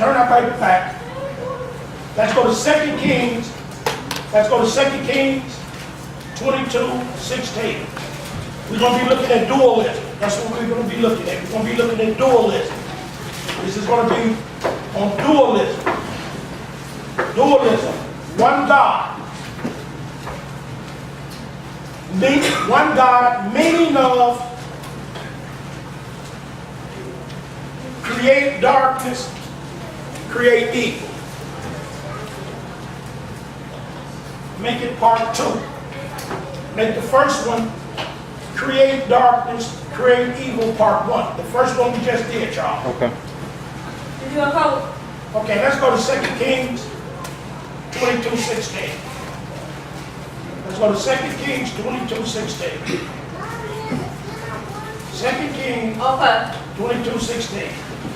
Turn our paper back. Let's go to 2 Kings. Let's go to 2 Kings 22:16. We're going to be looking at dualism. That's what we're going to be looking at. We're going to be looking at dualism. This is going to be on dualism. Dualism. One God. One God, meaning of create darkness, create evil. Make it part 2. Make the first one create darkness, create evil, part 1. The first one we just did, y'all. Okay. Did you want to call? Okay, let's go to 2 Kings 22:16. Let's go to 2 Kings 22:16. 2 Kings Okay. 22:16.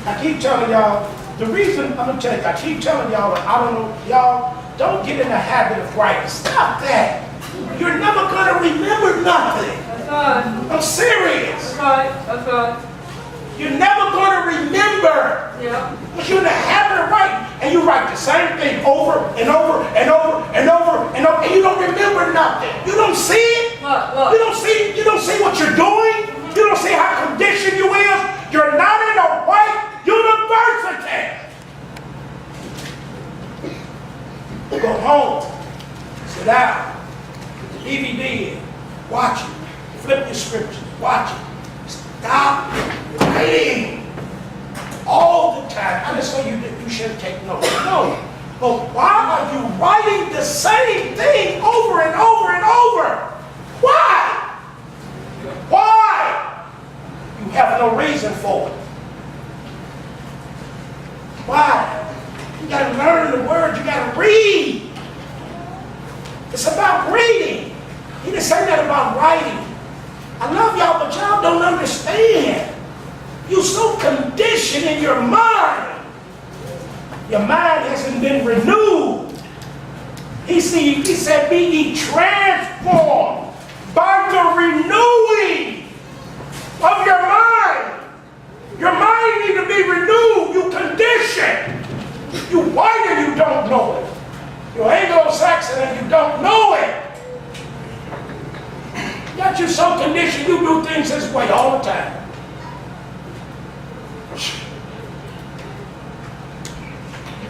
I keep telling y'all, the reason, I'm going to tell you, I keep telling y'all, I don't know, y'all don't get in the habit of writing. Stop that. You're never going to remember nothing. That's right. I'm serious. That's right. That's right. You're never going to remember. Yeah. Because you're in the habit of writing. And you write the same thing over and over and over and over and over, and you don't remember nothing. You don't see it. What? You don't see what you're doing. You don't see how conditioned you is. You're not in a white university. Go home. Sit down. Put the DVD in. Watch it. Flip your scriptures. Watch it. Stop writing. All the time. I didn't say you shouldn't take notes. No. But why are you writing the same thing over and over and over? Why? Why? You have no reason for it. Why? You got to learn the words. You got to read. It's about reading. He didn't say that about writing. I love y'all, but y'all don't understand. You're so conditioned in your mind. Your mind hasn't been renewed. He said, be ye transformed by the renewing of your mind. Your mind needs to be renewed. You conditioned. You white and you don't know it. You're Anglo-Saxon and you don't know it. Got you so conditioned you do things this way all the time.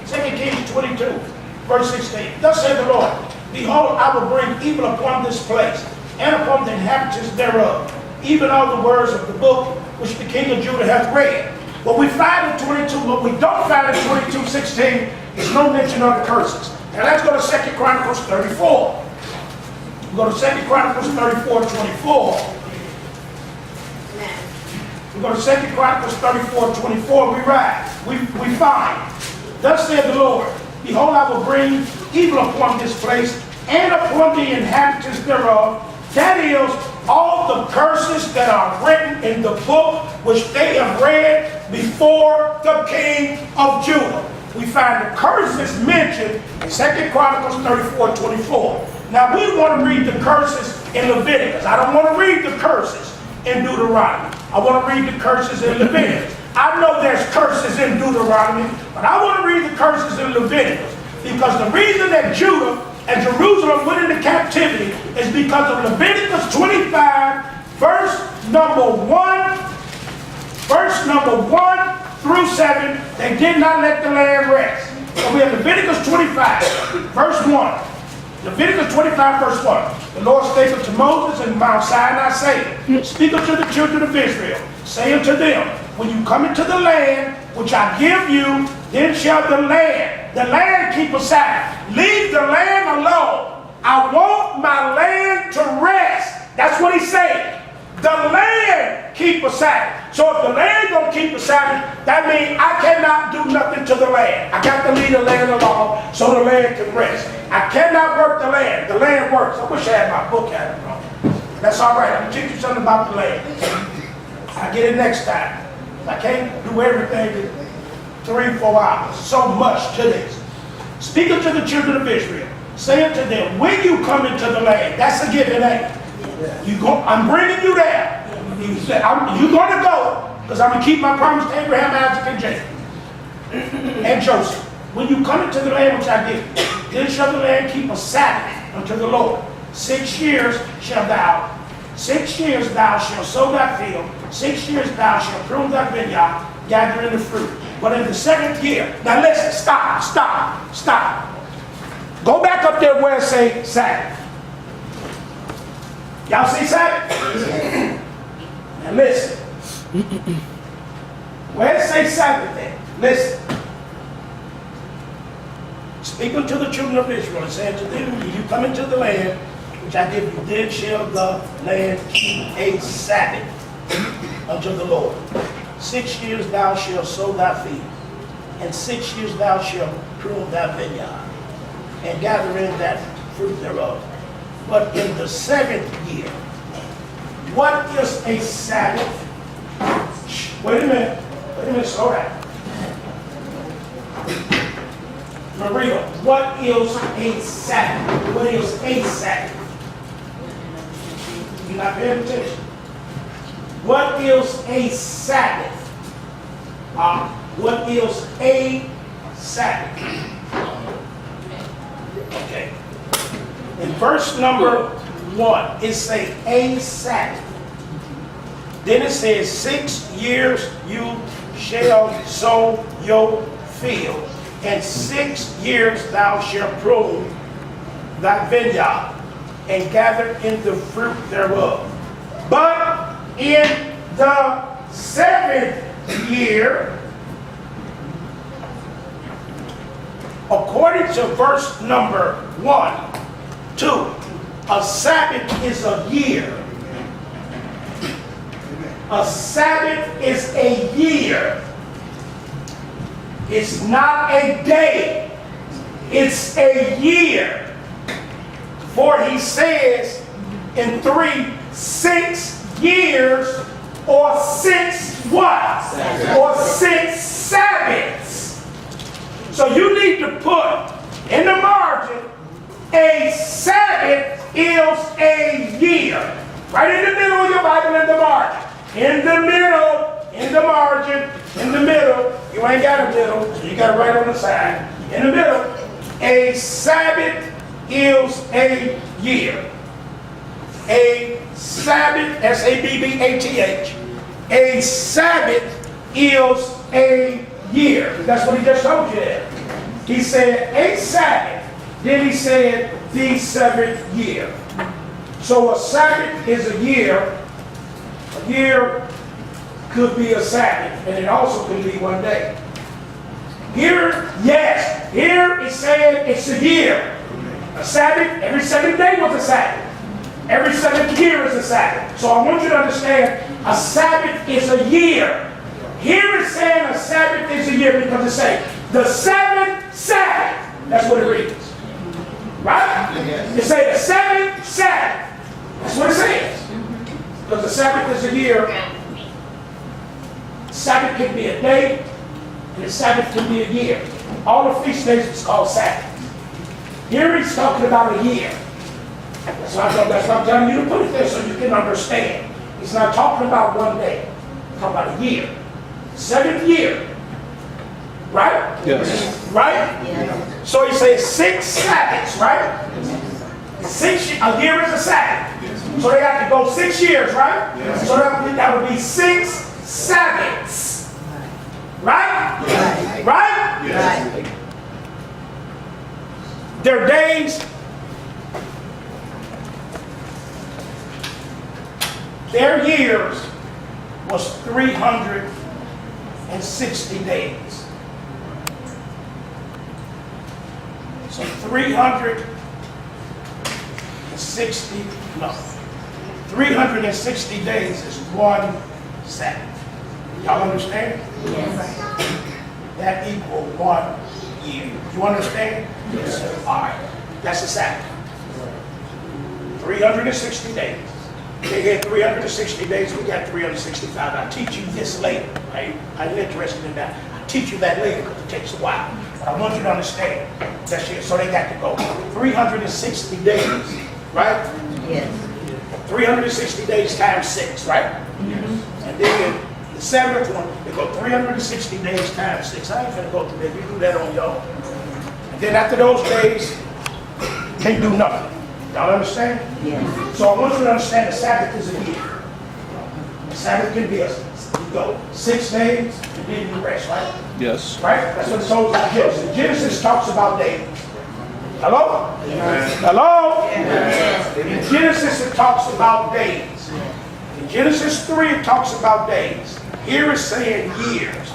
2 Kings 22, verse 16. Thus saith the Lord, behold, I will bring evil upon this place, and upon the inhabitants thereof, even all the words of the book which the king of Judah hath read. What we find in 22, what we don't find in 22:16 is no mention of the curses. Now let's go to 2 Chronicles 34. We go to 2 Chronicles 34:24. We go to 2 Chronicles 34:24. We find, thus said the Lord, behold, I will bring evil upon this place and upon the inhabitants thereof. That is, all the curses that are written in the book which they have read before the king of Judah. We find the curses mentioned in 2 Chronicles 34:24. Now we want to read the curses in Leviticus. I don't want to read the curses in Deuteronomy. I want to read the curses in Leviticus. I know there's curses in Deuteronomy, but I want to read the curses in Leviticus. Because the reason that Judah and Jerusalem went into captivity is because of Leviticus 25, verse number 1 through 7. They did not let the land rest. So we have Leviticus 25, verse 1. Leviticus 25, verse 1. The Lord spake unto Moses in Mount Sinai, saying, speak unto the children of Israel, say unto them, when you come into the land which I give you, then shall the land keep a Sabbath. Leave the land alone. I want my land to rest. That's what he said. The land keep a Sabbath. So if the land don't keep a Sabbath, that means I cannot do nothing to the land. I got to leave the land alone so the land can rest. I cannot work the land. The land works. I wish I had my book out of it. That's all right. I'm going to teach you something about the land. I'll get it next time. I can't do everything in 3-4 hours. So much to this. Speak unto the children of Israel. Say unto them, when you come into the land, that's a given, ain't it? I'm bringing you there. You're going to go, because I'm going to keep my promise to Abraham, Isaac, and Jacob. and Joseph, when you come into the land which I give you, then shall the land keep a Sabbath unto the Lord. 6 years shall thou shalt sow thy field, 6 years thou shalt prune thy vineyard, gather in the fruit. But in the 7th year, now listen, stop. Go back up there where it say Sabbath. Y'all see Sabbath? Now listen. Where it say Sabbath there? Listen. Speaking to the children of Israel and saying to them, when you come into the land which I give you, then shall the land keep a Sabbath unto the Lord. 6 years thou shalt sow thy field, and 6 years thou shalt prune thy vineyard, and gather in that fruit thereof. But in the 7th year, what is a Sabbath? Wait a minute, slow down. Maria, what is a Sabbath? What is a Sabbath? You're not paying attention. What is a Sabbath? What is a Sabbath? Okay. In verse number 1, it says a Sabbath. Then it says 6 years you shall sow your field, and 6 years thou shalt prune thy vineyard, and gather in the fruit thereof. But in the 7th year, according to verse number 1, 2, a Sabbath is a year. A Sabbath is a year. It's not a day. It's a year. For he says in 3, 6 years, or 6 what? Sabbath. Or 6 Sabbaths. So you need to put in the margin, a Sabbath is a year. Right in the middle of your Bible, in the margin. In the middle, in the margin, in the middle. You ain't got a middle, so you got it right on the side. In the middle, a Sabbath is a year. A Sabbath, S-A-B-B-A-T-H. A Sabbath is a year. That's what he just told you there. He said a Sabbath. Then he said the 7th year. So a Sabbath is a year. A year could be a Sabbath, and it also could be one day. Here, yes, here it said it's a year. A Sabbath, every 7th day was a Sabbath. Every 7th year is a Sabbath. So I want you to understand, a Sabbath is a year. Here it's saying a Sabbath is a year because it's saying the 7th Sabbath. That's what it reads. Right? It says the 7th Sabbath. That's what it says. Because the Sabbath is a year. Sabbath can be a day, and the Sabbath can be a year. All the feast days is called Sabbath. Here he's talking about a year. That's why I'm telling you to put it there so you can understand. He's not talking about one day. He's talking about a year. 7th year. Right? Yes. Right? Yes. So he says 6 Sabbaths, right? A year is a Sabbath. So they have to go 6 years, right? Yes. So that would be 6 Sabbaths. Right? Right. Right? Yes. Right. Their days, their years was 360 days. So 360 days is one Sabbath. Y'all understand? Yes. That equal 1 year. You understand? Yes. All right. That's a Sabbath. 360 days. They had 360 days. We got 365. I'll teach you this later. Right? I'm interested in that. I'll teach you that later because it takes a while. But I want you to understand that shit. So they got to go 360 days. Right? Yes. 360 days times 6. Right? Mm-hmm. And then The seventh one, they go 360 days times 6. I ain't finna go through that. You do that on your own. And then after those days, can't do nothing. Y'all understand? Yes. So I want you to understand the Sabbath is a year. The Sabbath can be you go 6 days and then you rest, right? Yes. Right? That's what it's told in Genesis. Genesis talks about days. Hello? Yes. Hello? Yes. In Genesis it talks about days. In Genesis 3 it talks about days. Here it's saying years.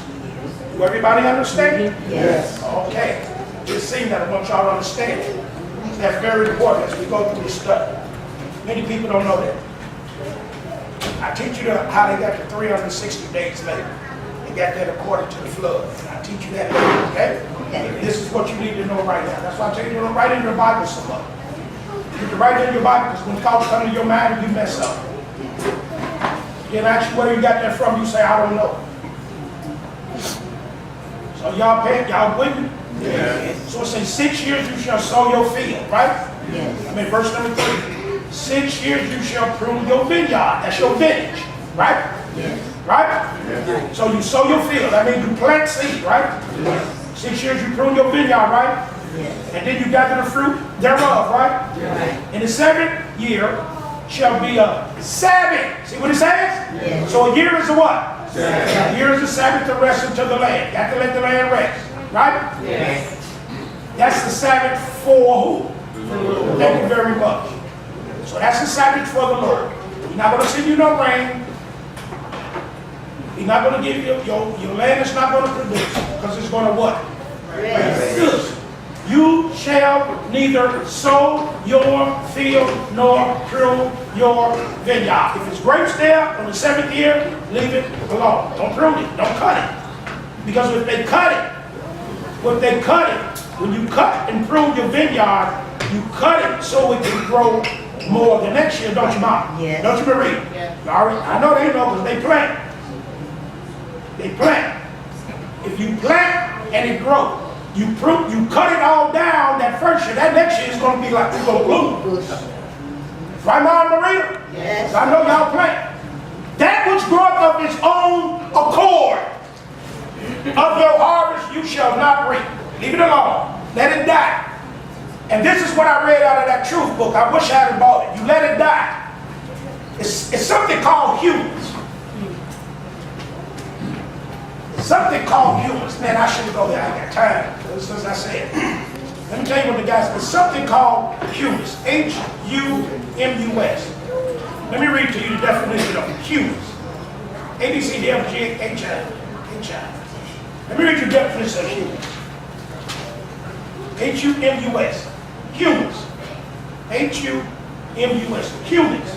Do everybody understand? Yes. Okay. Just saying that I want y'all to understand. That's very important as we go through this study. Many people don't know that. I teach you how they got to 360 days later. They got that according to the flood. And I teach you that later, okay? This is what you need to know right now. That's why I tell you to write in your Bible some more. You need to write in your Bible because when thoughts come to your mind, you mess up. Then ask you where you got that from, you say, I don't know. So y'all with me? Yeah. So it says 6 years you shall sow your field, right? Yes. I mean, verse number 3. 6 years you shall prune your vineyard. That's your vintage, right? Yes. Right? So you sow your field. That means you plant seed, right? 6 years you prune your vineyard, right? Yes. And then you gather the fruit thereof, right? Right. In the 7th year shall be a Sabbath. See what it says? Yes. So a year is a what? Sabbath. A year is the Sabbath to rest unto the land. Got to let the land rest, right? Yes. That's the Sabbath for who? Thank you very much. So that's the Sabbath for the Lord. He's not going to send you no rain. He's not going to give you, your land is not going to produce because it's going to what? Rest. You shall neither sow your field nor prune your vineyard. If it's grapes there on the 7th year, leave it alone. Don't prune it. Don't cut it. Because if they cut it, when you cut and prune your vineyard, you cut it so it can grow more the next year, don't you, Mom? Yes. Don't you, Marie? Yes. I know they know because they plant. They plant. If you plant and it grows, you cut it all down that first year, that next year is going to be like it's going to bloom. Bush. Right, Mom, Maria? Yes. I know y'all plant. That which groweth of its own accord, of your harvest you shall not reap. Leave it alone. Let it die. And this is what I read out of that truth book. I wish I had bought it. You let it die. It's something called humans. It's something called humans. Man, I shouldn't go there. I ain't got time. As I said. Let me tell you what the guys. It's something called humans. H-U-M-U-S. Let me read to you the definition of humans. A-B-C-D-F-G-H-I. Let me read you the definition of humans. H-U-M-U-S. Humans. H-U-M-U-S. Humans.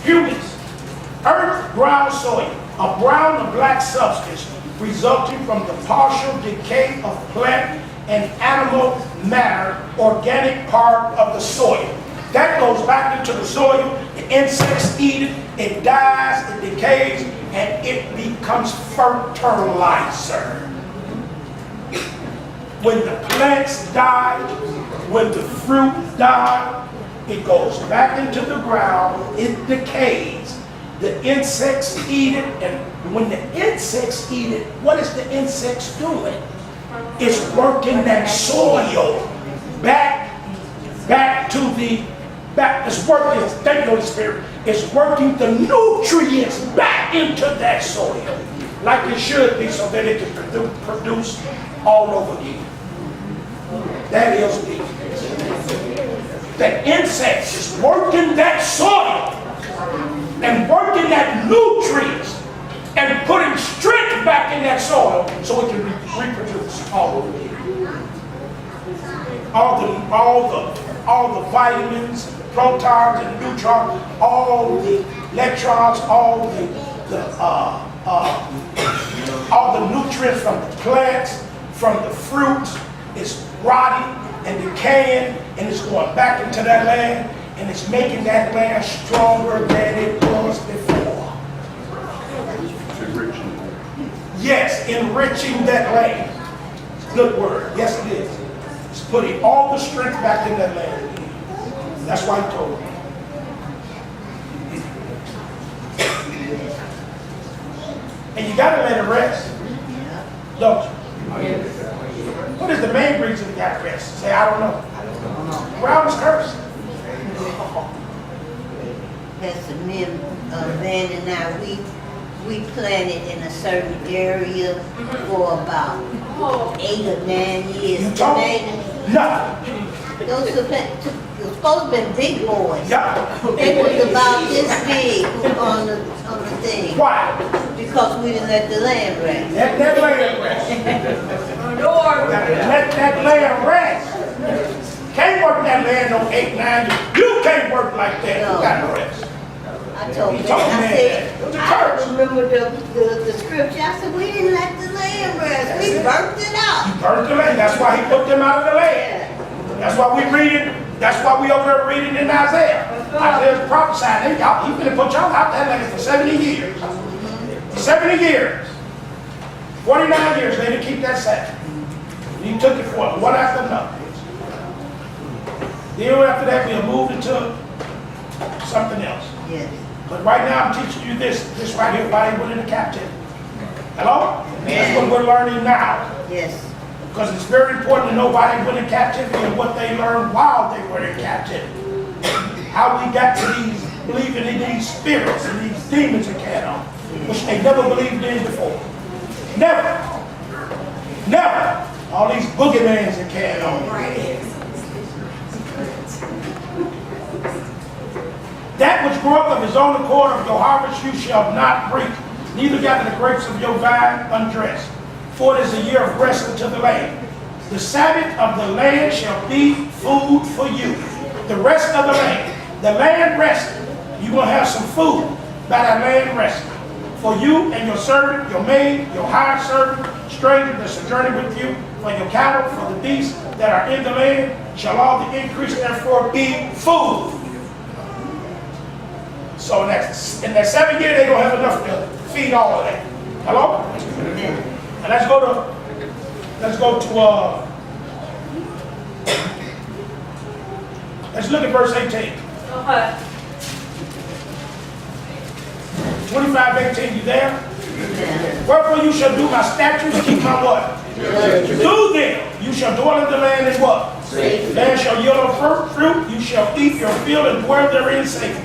Humans. Earth, ground, soil. A brown or black substance resulting from the partial decay of plant and animal matter, organic part of the soil. That goes back into the soil. The insects eat it. It dies. It decays. And it becomes fertilizer. When the plants die, when the fruit dies, it goes back into the ground, it decays. The insects eat it, and when the insects eat it, what is the insects doing? It's working that soil back it's working, thank you, Holy Spirit, it's working the nutrients back into that soil like it should be so that it can produce all over again. That is the insects is working that soil and working that nutrients and putting strength back in that soil so it can reproduce all over again. All the vitamins, and the protons and the neutrons, all the electrons, all the nutrients from the plants, from the fruits, is rotting and decaying, and it's going back into that land, and it's making that land stronger than it was before. Yes, enriching that land. Good word. Yes, it is. It's putting all the strength back in that land again. That's why he told me. And you got to let it rest, don't you? Yes. What is the main reason you got to rest? Say, I don't know. Ground is cursed. Pastor Van and I, we planted in a certain area for about 8 or 9 years. You told me? Today, No. those were supposed to be big boys. Yeah. They was about this big on the thing. Why? Because we didn't let the land rest. Let that land rest. Let that land rest. Can't work that land on 8, 9 years. You can't work like that. You got to rest. I told You them, told I me said, that. I remember the scripture. I said, we didn't let the land rest. We burnt it out. You burnt the land. That's why he put them out of the land. Yeah. That's why we read it. That's why we over there reading in Isaiah. Isaiah's prophesying. He's gonna put y'all out that land for 70 years. 70 years. 49 years they didn't keep that Sabbath. He took it for one after another. Then after that we moved into something else. Yes. But right now I'm teaching you this right here, why they went into captivity. Hello? That's what we're learning now. Yes. Because it's very important to know why they went in captivity and what they learned while they were in captivity. How we got to these, believing in these spirits and these demons that carried on, which they never believed in before. Never. Never. All these boogeymans that carried on. That which groweth of his own accord of your harvest you shall not reap, neither gather the grapes of your vine undressed. For it is a year of rest unto the land. The Sabbath of the land shall be food for you. The rest of the land. The land rested. You're going to have some food by that land resting. For you and your servant, your maid, your hired servant, stranger that sojourning with you, for your cattle, for the beasts that are in the land, shall all the increase therefore be food. So in that 7 years, they're going to have enough to feed all of that. Hello? And let's go to let's look at verse 18. Okay. 25:18, you there? Wherefore you shall do my statutes, keep my what? Do them. You shall dwell in the land and what? Land shall yield a fruit, you shall eat your field and dwell therein safely.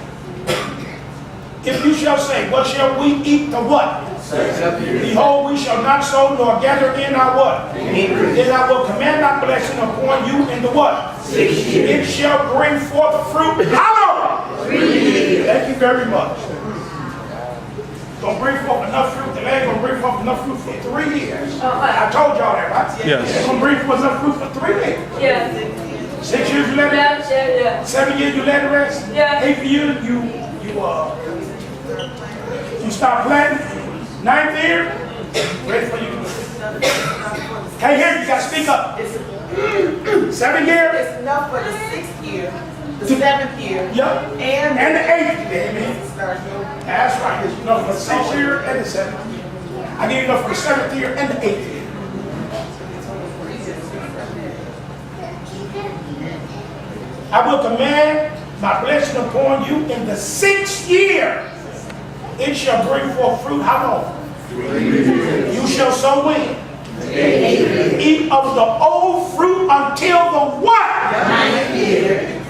If you shall say, what shall we eat the what? Behold, we shall not sow nor gather in our what? Then I will command my blessing upon you in the what? It shall bring forth fruit. How long? 3 years. Thank you very much. Gonna bring forth enough fruit. The land gonna bring forth enough fruit for 3 years. I told y'all that, right? Yes. It's gonna bring forth enough fruit for 3 years. Yeah. 6 years you let it rest. Yeah. 7 years you let it rest. Yeah. 8 years you stop planting. 9th year, ready for you. Can't hear you, gotta speak up. 7 years. It's enough for the 6th year, the 7th year, Yep. and And the 8th year, amen. start That's right. There's enough for the 6th year and the 7th year. I give you enough for the 7th year and the 8th year. I will command my blessing upon you in the 6th year. It shall bring forth fruit. How long? 3 years. You shall sow when? Eat of the old fruit until the what? 9th year.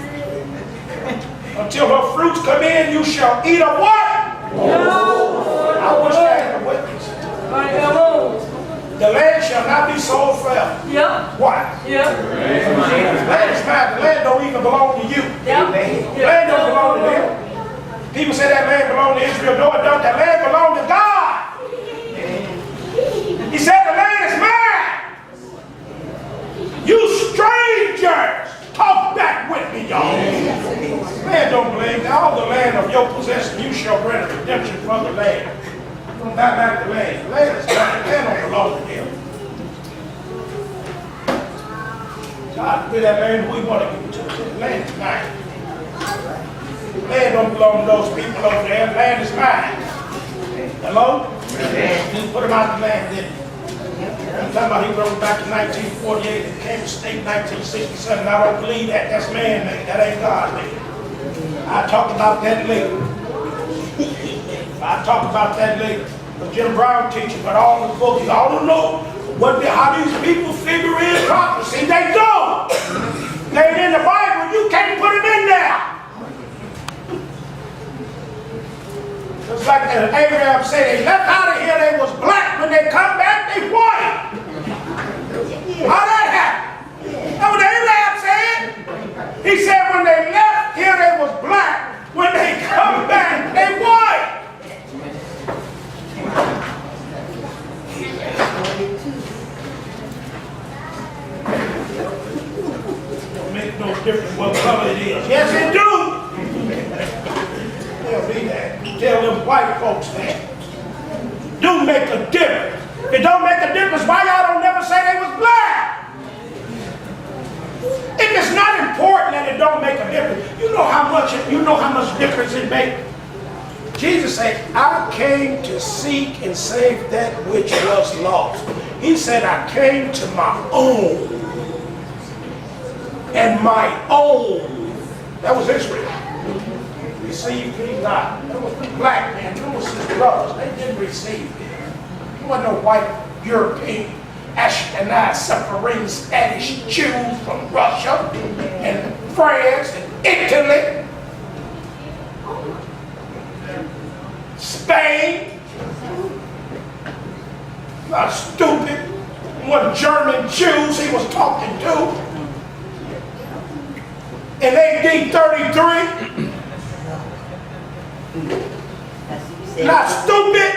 Until her fruits come in, you shall eat of what? I wish I had a witness. The land shall not be sold forever. Yep. Why? Yep. The land is mine. The land don't even belong to you. Yep. The land don't belong to them. People say that land belongs to Israel. No, it don't. That land belongs to God. He said the land is mine. You strangers, talk back with me, y'all. Land don't belong. All the land of your possession, you shall bring a redemption from the land. Don't buy back the land. The land is mine. The land don't belong to them. God, give that land we want to give it to. The land is mine. Land don't belong to those people over there. Land is mine. Hello? Just put him out the land, didn't he? I'm talking about he wrote back in 1948 and came to state 1967. I don't believe that. That's man-made. That ain't God-made. I'll talk about that later. I'll talk about that later. But Jim Brown teaching, but all the books, y'all don't know how these people figure in prophecy. They don't. They ain't in the Bible. You can't put them in there. Just like Abraham said, they left out of here, they was black. When they come back, they white. How that happened? That's what Abraham said. He said when they left here, they was black. When they come back, they white. Don't make no difference what color it is. Yes, it do. Tell me that. Tell them white folks that. Do make a difference. If it don't make a difference, why y'all don't never say they was black? If it's not important and it don't make a difference, you know how much difference it makes. Jesus said, I came to seek and save that which was lost. He said, I came to my own. And my own. That was Israel. Receive me not. That was the black man. That was his brothers. They didn't receive him. There wasn't no white European, Ashkenaz, Sephardim, Spanish Jews from Russia and France and Italy. Spain, not stupid, what German Jews he was talking to. In AD 33, not stupid.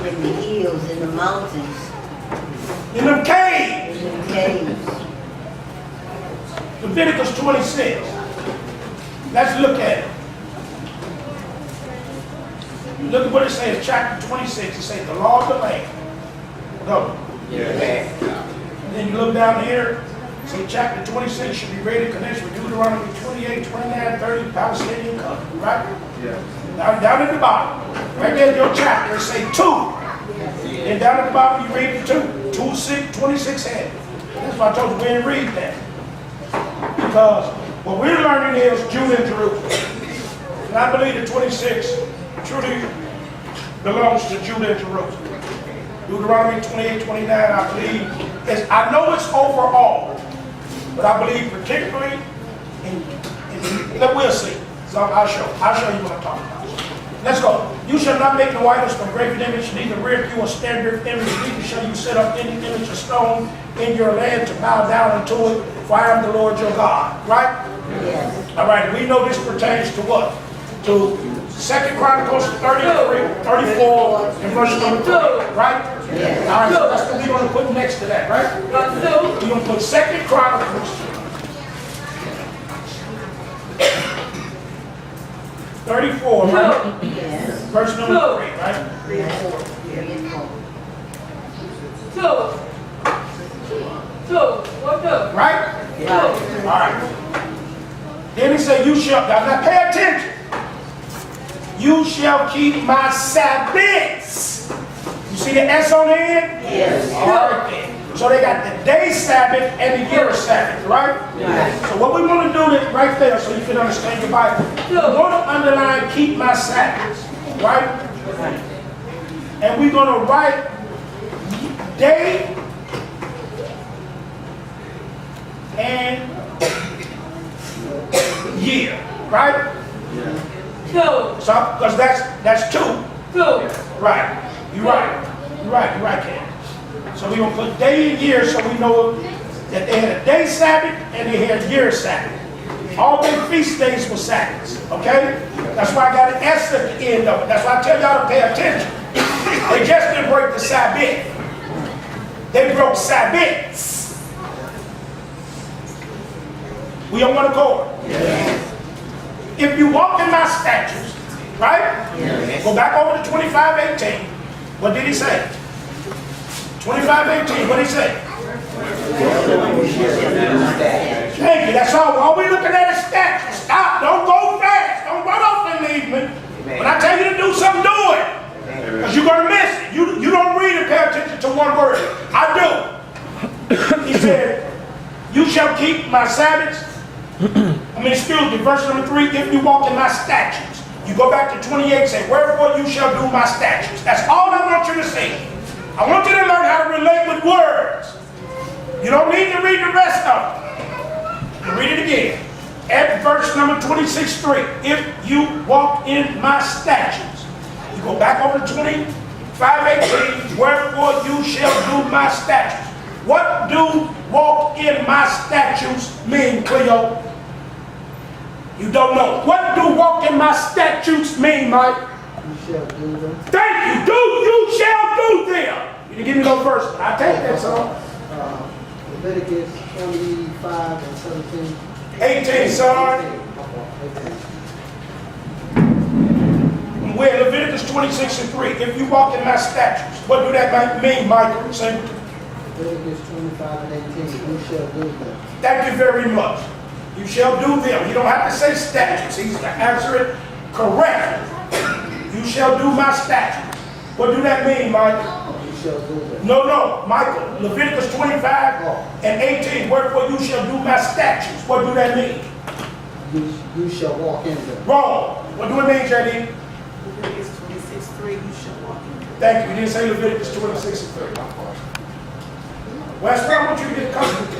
In the hills, in the mountains, In them caves. in the caves. Leviticus 26. Let's look at it. Look at what it says, chapter 26. It says, the law of the land. Go. Yes. And then you look down here, say chapter 26 should be read in connection with Deuteronomy 28, 29, 30, Palestinian covenant, right? Yes. Down at the bottom. Right there in your chapter, it say 2. And down at the bottom, you read the 2. 26 head. That's why I told you we didn't read that. Because what we're learning is Judah and Jerusalem. And I believe that 26 truly belongs to Judah and Jerusalem. Deuteronomy 28, 29, I believe, I know it's overall, but I believe particularly we'll see. So I'll show you what I'm talking about. Let's go. You shall not make no idols from graven image, neither rear you a standard image, neither shall you set up any image of stone in your land to bow down unto it, for I am the Lord your God. Right? Yes. All right, we know this pertains to what? To 2 Chronicles 33, 34, and verse number 3, right? Yes. All right, so that's what we're going to put next to that, right? We're going to put 2 Chronicles 34, right? Yes. Verse number 3, right? 3 and 4. 3 and 4. Right? Right. All right. Then he said, you shall, now pay attention. You shall keep my Sabbaths. You see the S on the end? Yes. All right then. So they got the day Sabbath and the year Sabbath, right? Right. So what we want to do is right there so you can understand your Bible. We want to underline keep my Sabbaths, right? And we're going to write day and year, right? So, because that's 2. Right. You're right, Ken. So we're going to put day and year so we know that they had a day Sabbath and they had a year Sabbath. All their feast days were Sabbaths, okay? That's why I got an S at the end of it. That's why I tell y'all to pay attention. They just didn't break the Sabbath. They broke Sabbaths. We don't want to go. Yes. If you walk in my statutes, right? Yes. Go back over to 25:18. What did he say? 25:18, what did he say? Thank you, that's all. All we looking at is statutes. Stop, don't go fast. Don't run off and leave me. When I tell you to do something, do it. Because you're going to miss it. You don't read and pay attention to one word. I do. He said, you shall keep my Sabbaths. Excuse me, verse number 3, if you walk in my statutes. You go back to 28, say, wherefore you shall do my statutes. That's all I want you to say. I want you to learn how to relate with words. You don't need to read the rest of it. You read it again. At verse number 26:3, if you walk in my statutes. You go back over to 25:18, wherefore you shall do my statutes. What do walk in my statutes mean, Cleo? You don't know. What do walk in my statutes mean, Mike? You shall do them. Thank you. You shall do them. You didn't give me no verse, but I take that song. Leviticus 25 and 17. 18, son. 18. We're in Leviticus 26:3. If you walk in my statutes, what do that mean, Michael? Say. Leviticus 25 and 18. You shall do them. Thank you very much. You shall do them. You don't have to say statutes. He's to answer it correctly. You shall do my statutes. What do that mean, Michael? You shall do them. No, Michael. Leviticus 25 and 18. Wherefore you shall do my statutes. What do that mean? You shall walk in them. Wrong. What do it mean, JD? Leviticus 26:3, you shall walk in. Thank you. You didn't say Leviticus 26:3. Well, that's what I want you to get accustomed to.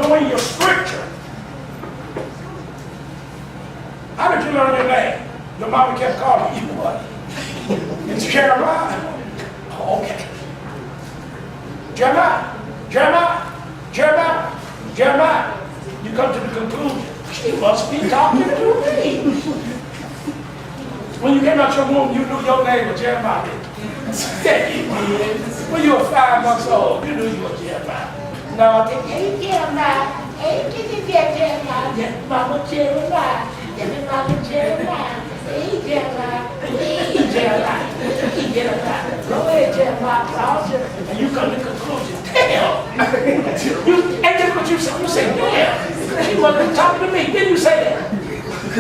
Knowing your scripture. How did you learn your name? Your mama kept calling you what? It's Jeremiah. Oh, okay. Jeremiah. You come to the conclusion, she must be talking to me. When you came out your womb, you knew your name was Jeremiah. Yeah, you did. When you were 5 months old, you knew you were Jeremiah. No, hey, Jeremiah. Hey, Jeremiah. Yeah, Mama Jeremiah. Yeah, Mama Jeremiah. Hey, Jeremiah. Hey, Jeremiah. Hey, Jeremiah. Go ahead, Jeremiah. And you come to the conclusion, damn. And that's what you say. You say, damn. She wasn't talking to me. Didn't you say that?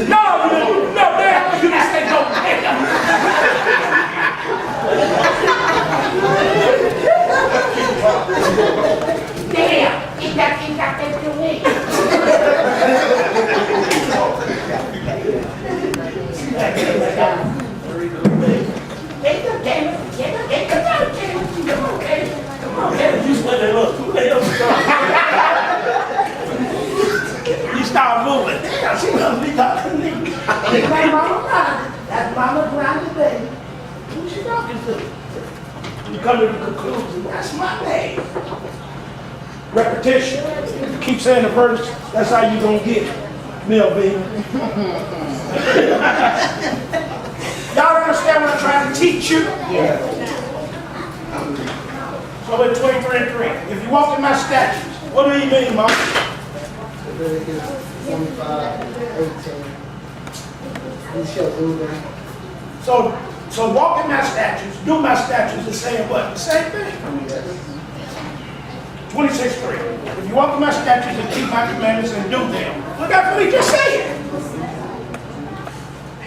No, you didn't. No, damn. You didn't say no, damn. He got that to me. You start moving. She must be talking to me. That's Mama Brown. That's Mama Brown today. Who's she talking to? You come to the conclusion, that's my name. Repetition. If you keep saying the verse, that's how you gonna get it. Melvin. Y'all understand what I'm trying to teach you? Yeah. So in 23:3, if you walk in my statutes, what do you mean, Mom? Leviticus 25 and 18. You shall do them. So walk in my statutes, do my statutes is saying what? The same thing. 26:3. If you walk in my statutes and keep my commandments and do them. Look at what he just said.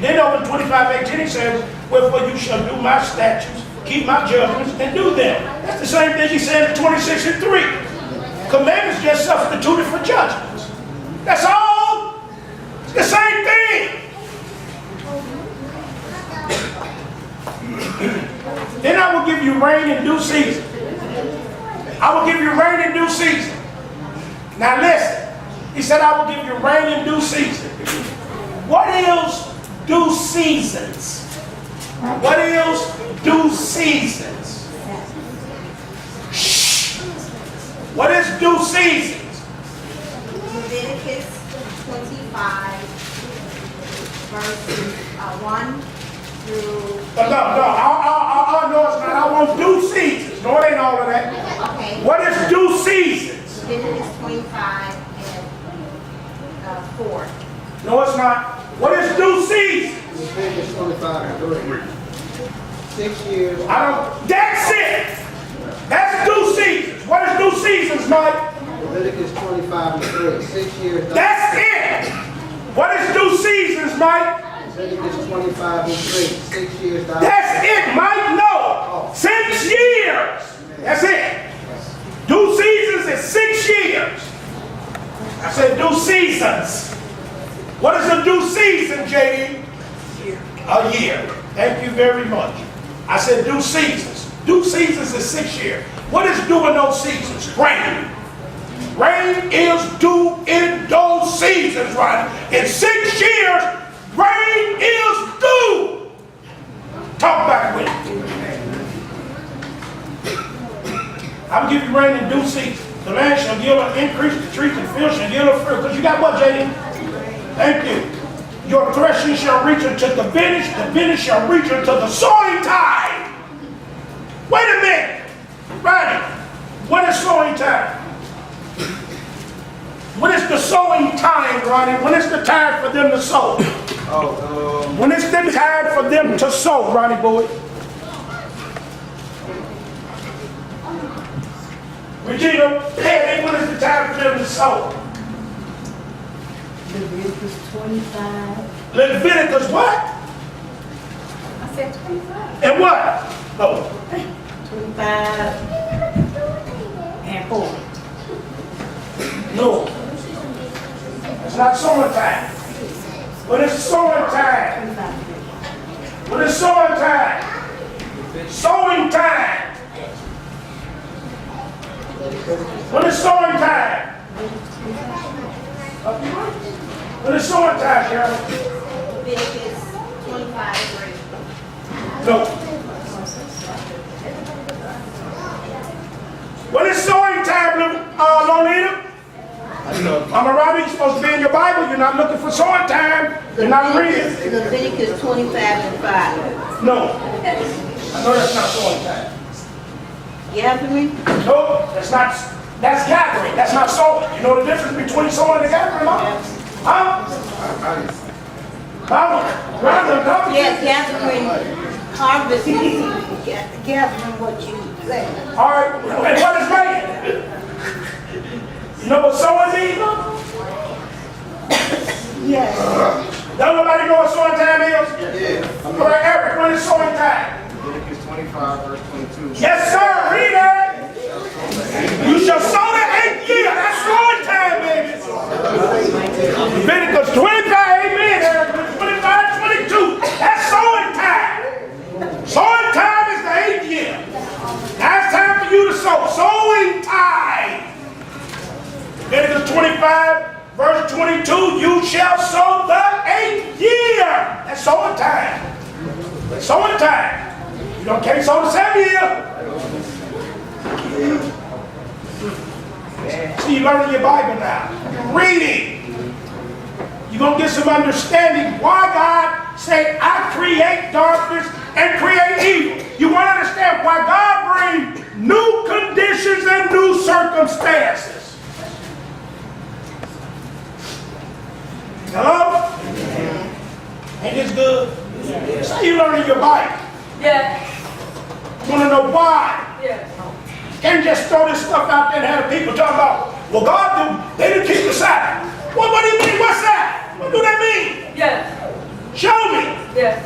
Then over in 25:18 he says, wherefore you shall do my statutes, keep my judgments, and do them. That's the same thing he said in 26:3. Commandments just substituted for judgments. That's all. It's the same thing. Then I will give you rain in due season. I will give you rain in due season. Now listen. He said, I will give you rain in due season. What is due seasons? What is due seasons? Shh. What is due seasons? Leviticus 25, verses 1 through... No, no, it's not. I want due seasons. No, it ain't all of that. Okay. What is due seasons? Leviticus 25 and 4. No, it's not. What is due seasons? Leviticus 25 and 3. 6 years. That's it. That's due seasons. What is due seasons, Mike? Leviticus 25 and 3. 6 years. That's it. What is due seasons, Mike? Leviticus 25 and 3. 6 years. That's it, Mike. No. 6 years. That's it. Due seasons is 6 years. I said due seasons. What is a due season, JD? A year. Thank you very much. I said due seasons. Due seasons is 6 years. What is due in those seasons? Rain. Rain is due in those seasons, right? In 6 years, rain is due. Talk back with me. I will give you rain in due season. The land shall yield an increase, the trees and fields shall yield a fruit. Because you got what, JD? Thank you. Your threshing shall reach unto the vintage shall reach unto the sowing time. Wait a minute. Ronnie, when is sowing time? When is the sowing time, Ronnie? When is the time for them to sow? When is the time for them to sow, Ronnie boy? Regina, Patty, when is the time for them to sow? Leviticus 25. Leviticus what? I said 25. And what? Oh, 25 and 4. no. It's not sowing time. When it's sowing time. When it's sowing time. Sowing time. When it's sowing time. When it's sowing time, Carol. Leviticus 25:3. No. When it's sowing time, Lonita. Mama Robbie, you're supposed to be in your Bible. You're not looking for sowing time. You're not reading. Leviticus 25 and 5. No. I know that's not sowing time. Gathering? No, that's not. That's gathering. That's not sowing. You know the difference between sowing and gathering, Mama? Huh? Mama? Yeah, gathering, harvesting, gathering what you plant. All right. And what is rain? You know what sowing means? Yes. Don't nobody know what sowing time is? Yeah. All right, Eric, when is sowing time? Leviticus 25, verse 22. Yes, sir. Read it. You shall sow the 8th year. That's sowing time, baby. Leviticus 25, amen. Eric, 25, 22. That's sowing time. Sowing time is the 8th year. Now it's time for you to sow. Sowing time. Leviticus 25, verse 22. You shall sow the 8th year. That's sowing time. Sowing time. You can't sow the 7th year. See, you're learning your Bible now. Reading. You're going to get some understanding why God said, I create darkness and create evil. You want to understand why God brings new conditions and new circumstances. Hello? Ain't this good? So you're learning your Bible. Yeah. You want to know why? Yeah. Can't just throw this stuff out there and have people talking about, well, God, they didn't keep the Sabbath. Well, what do you mean? What's that? What do that mean? Yeah. Show me. Yeah.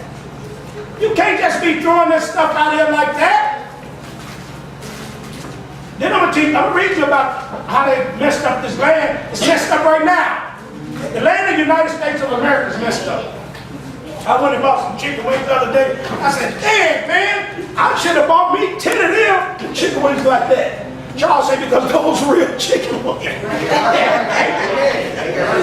You can't just be throwing this stuff out here like that. Then I'm going to read you about how they messed up this land. It's messed up right now. The land of the United States of America is messed up. I went and bought some chicken wings the other day. I said, dang, man, I should have bought me 10 of them chicken wings like that. Charles said, because those real chicken wings.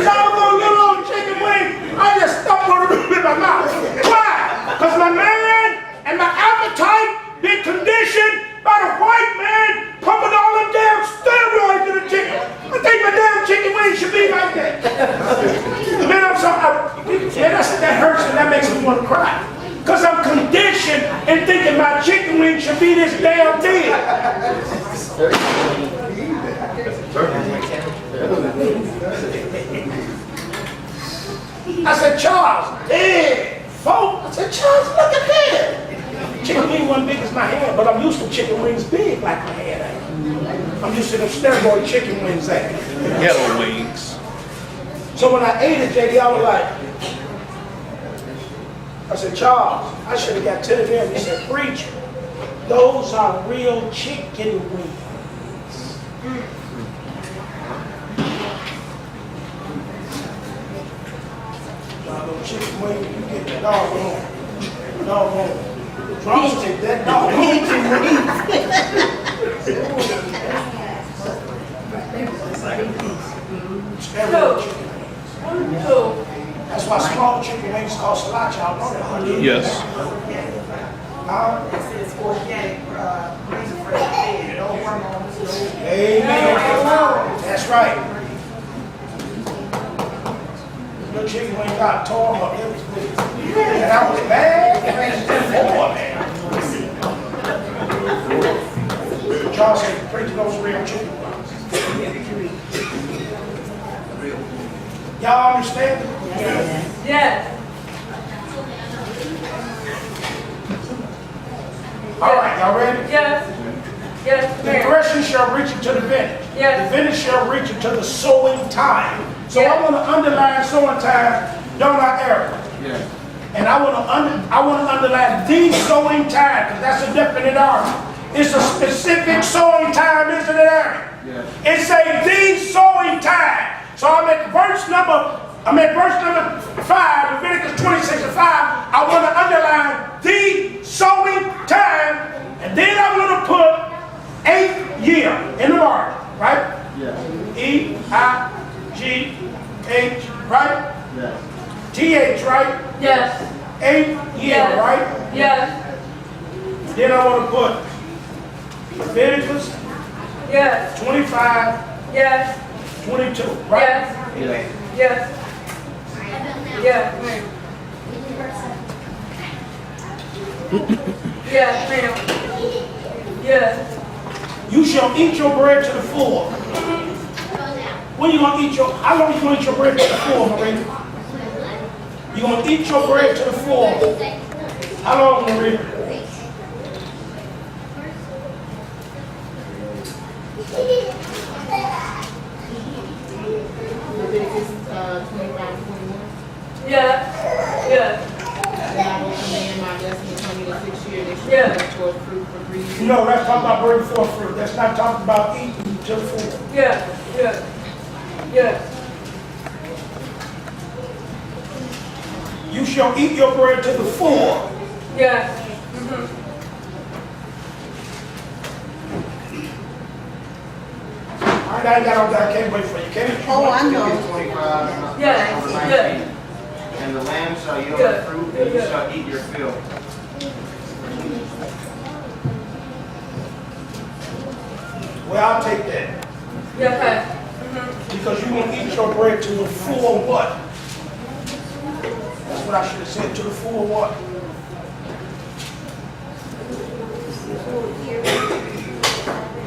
Doggone little old chicken wings, I just stuck one of them in my mouth. Why? Because my mind and my appetite been conditioned by the white man pumping all them damn steroids in the chicken. I think my damn chicken wings should be like that. Man, I'm sorry. That hurts and that makes me want to cry. Because I'm conditioned and thinking my chicken wing should be this damn big. I said, Charles, big, folk. I said, Charles, look at that. Chicken wing wasn't big as my hand, but I'm used to chicken wings big like my hand. I'm used to them steroid chicken wings there. Yellow wings. So when I ate it, JD, I was like, I said, Charles, I should have got 10 of them. He said, preacher, those are real chicken wings. Chicken wing, you get the dog on. No, drumstick, that dog. Two. That's why small chicken wings cost a lot, y'all know that. Yes. It says organic, grain-free, no hormones, no. Amen. That's right. Little chicken wing got torn up. It was good. And that was bad. Man. Charles said, bring to those real chicken wings. Y'all understand? Yes. All right, y'all ready? Yes. Yes, The ma'am. threshing shall reach into the vintage. Yes. The vintage shall reach into the sowing time. So Yes. I want to underline sowing time, don't I, Eric? Yes. And I want to underline the sowing time, because that's a definite article. It's a specific sowing time, isn't it, Eric? Yes. It's a the sowing time. So I'm at verse number 5, Leviticus 26:5. I want to underline the sowing time, and then I'm going to put 8th year in the margin, right? Yes. E-I-G-H, right? Yes. T-H, right? Yes. 8th year, Yes. right? Yes. Then I want to put Leviticus Yes. 25, Yes. 22, right? Yes. Yes. Yes. Yes, ma'am. Yes, ma'am. Yes. You shall eat your bread to the full. When you gonna eat your? How long you gonna eat your bread to the full, Marie? You gonna eat your bread to the full? How long, Marie? Leviticus 25:21. Yes. Yes. And I will command my blessing upon you the 6th year, they shall Yeah. bring forth fruit for breeding. No, that's talking about bringing forth fruit. That's not talking about eating to the full. Yes. Yes. Yes. You shall eat your bread to the full. Yes. All right, I ain't got all that. I can't wait for you. Can you? Oh, I know. Leviticus 25, Yes. verse Yes. 19. And the lamb shall yield Good. fruit, and you Good. shall eat your fill. Well, I'll take that. Yes. Because you're going to eat your bread to the full what? That's what I should have said, to the full what?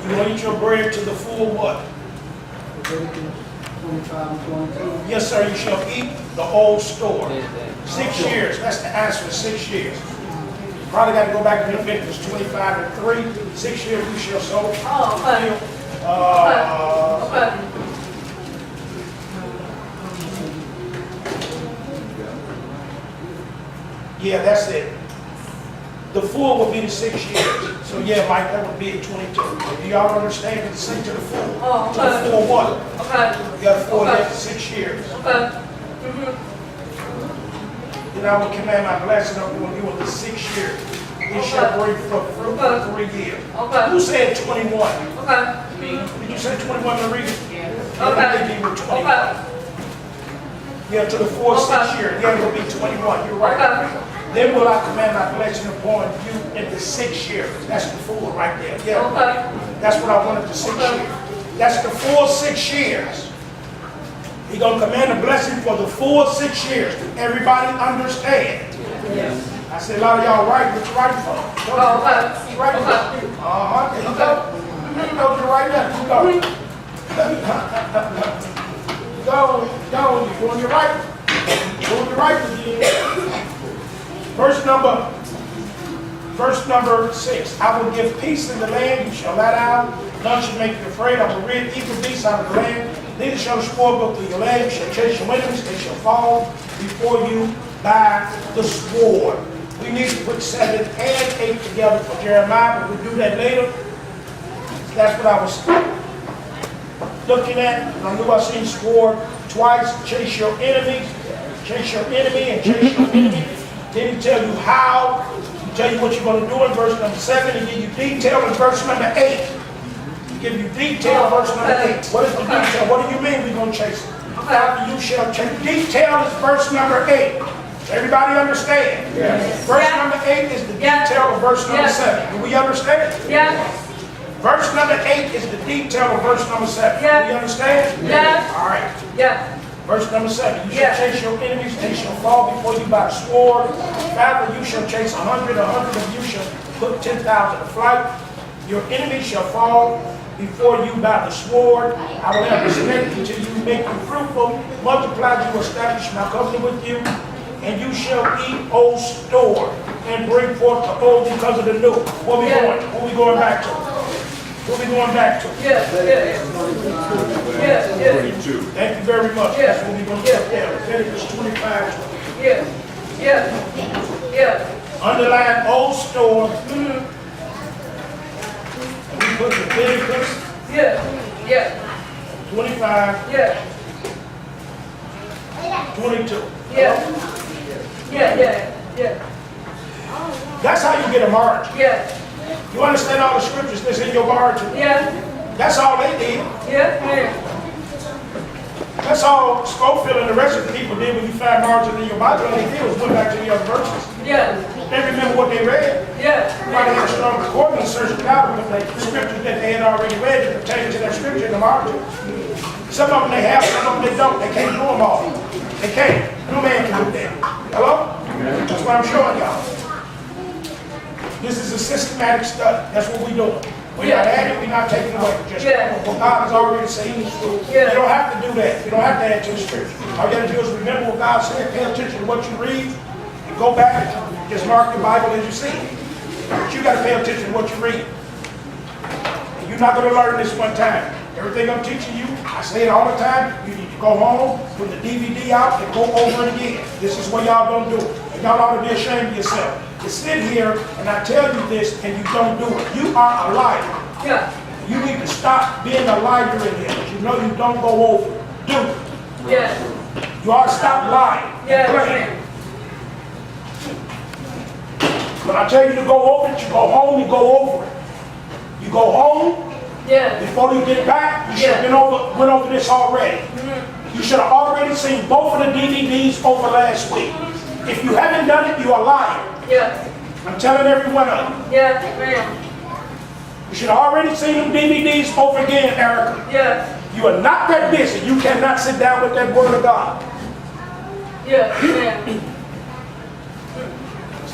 You're going to eat your bread to the full what? Leviticus 25 and 22. Yes, sir, you shall eat the old store. 6 years, that's the answer, 6 years. You probably got to go back to Leviticus 25 and 3. 6 years you shall sow. Oh, okay. Okay. Yeah, that's it. The full would be the 6 years. So yeah, Mike, that would be at 22. Do y'all understand the 6 to the full? Oh, To the okay. full what? Okay. You got to full Okay. that 6 years. Okay. Then I will command my blessing upon you in the 6 years. It shall bring forth fruit for 3 years. Okay. Who said 21? Okay. Did you say 21, Marie? Okay. Maybe you were 21. Okay. Yeah, to the full 6 Okay. years. Yeah, it will be 21. You're right. Okay. Then will I command my blessing upon you in the 6 years. That's the full right there. Yeah. Okay. That's what I wanted, the 6 years. That's the full 6 years. He's going to command a blessing for the full 6 years. Everybody understand? Yes. I said, a lot of y'all right, what you right for? Oh, okay. You right for? Okay. There you go. There you go, you're right there. You go. Go, you're doing your right. Doing your right again. Verse number 6. I will give peace in the land, you shall lie down, none shall make you afraid. I will rid evil beasts out of the land, neither shall the spoil go through your land, you shall chase your enemies, they shall fall before you by the sword. We need to put 7 and 8 together for Jeremiah, but we'll do that later. That's what I was looking at. I knew I seen sword twice. Chase your enemies, chase your enemy, and chase your enemy. Then he tell you how, he tell you what you're going to do in verse number 7, and give you detail in verse number 8. He give you detail in verse number 8. What is the detail? What do you mean we're going to chase it? After you shall chase. Detail is verse number 8. Everybody understand? Yes. Verse number 8 is the detail of verse number 7. Do we understand? Yeah. Verse number 8 is the detail of verse number 7. Yeah. Do we understand? Yeah. All right. Yeah. Verse number 7, you Yeah. shall chase your enemies, they shall fall before you by the sword. Rather, you shall chase 100 of you shall put 10,000 to flight. Your enemies shall fall before you by the sword. I will have respect until you make you fruitful, multiply you, establish my covenant with you, and you shall eat old store and bring forth the old because of the new. Where we going? Who we going back to? Who we going back to? Yeah. Thank you very much. Yeah. That's what we're going to get there. Leviticus 25. Yeah. Underline old store. We put Leviticus Yeah. 25, Yeah. 22. Yeah. That's how you get a margin. Yeah. You understand all the scriptures that's in your margin? Yeah. That's all they did. Yeah. Man. That's all Schofield and the rest of the people did when you find margin in your Bible. All they did was went back to the other verses. Yeah. They remember what they read. Yeah. Why they had a strong recording and searched it out with the scriptures that they had already read that pertain to that scripture in the margin. Some of them they have, some of them they don't. They can't do them all. They can't. No man can do that. Hello? That's what I'm showing y'all. This is a systematic study. That's what we're doing. We're not adding, we're not taking away. Just what God has already said. You don't have to do that. You don't have to add to the scripture. All you got to do is remember what God said, pay attention to what you read, and go back and just mark your Bible as you see it. But you got to pay attention to what you read. And you're not going to learn this one time. Everything I'm teaching you, I say it all the time, you need to go home, put the DVD out, and go over it again. This is what y'all don't do. And y'all ought to be ashamed of yourself. You sit here and I tell you this and you don't do it. You are a liar. Yeah. You need to stop being a liar in here. You know you don't go over it. Do it. Yeah. You ought to stop lying. Yeah. Playing. When I tell you to go over it, you go home, you go over it. You go home, Yeah. before you get back, you should have went over this already. You should have already seen both of the DVDs over last week. If you haven't done it, you're a liar. Yeah. I'm telling every one of you. Yeah. Man. You should have already seen them DVDs over again, Erica. Yeah. You are not that busy. You cannot sit down with that word of God. Yeah. Man.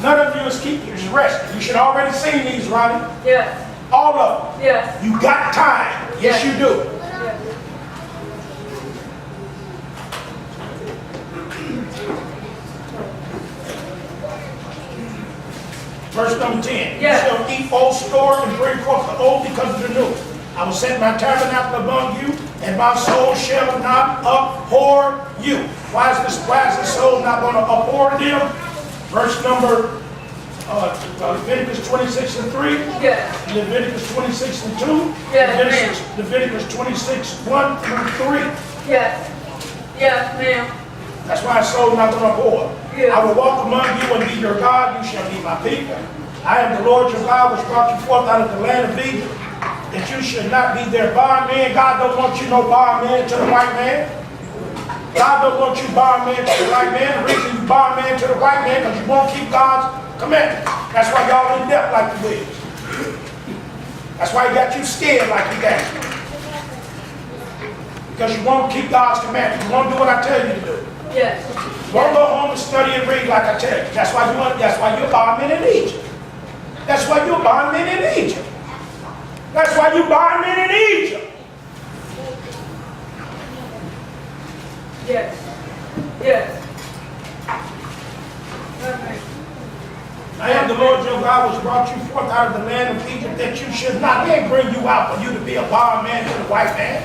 None of you is keeping you resting. You should have already seen these, Ronnie. Yeah. All of them. Yeah. You got time. Yes, you do. Yeah. Verse number 10. Yeah. You shall eat old store and bring forth the old because of the new. I will set my tabernacle among you, and my soul shall not abhor you. Why is the soul not going to abhor them? Verse number Leviticus 26 and 3. Yeah. Leviticus 26 and 2. Yeah, Leviticus 26, 1 through 3. Yeah. Yeah. Man. That's why his soul not going to abhor. Yeah. I will walk among you and be your God. You shall be my people. I am the Lord your God, which brought you forth out of the land of Egypt, that you should not be their bondman. God don't want you no bondman to the white man. God don't want you bondman to the white man. The reason you bondman to the white man because you won't keep God's commandments. That's why y'all in debt like you is. That's why he got you scared like he got you. Because you won't keep God's commandments. You won't do what I tell you to do. Yes. You won't go home and study and read like I tell you. That's why you're a bondman in Egypt. That's why you're a bondman in Egypt. That's why you bondman in Egypt. Yes. Yes. Okay. I am the Lord your God, which brought you forth out of the land of Egypt, that you should not. They ain't bring you out for you to be a bondman to the white man.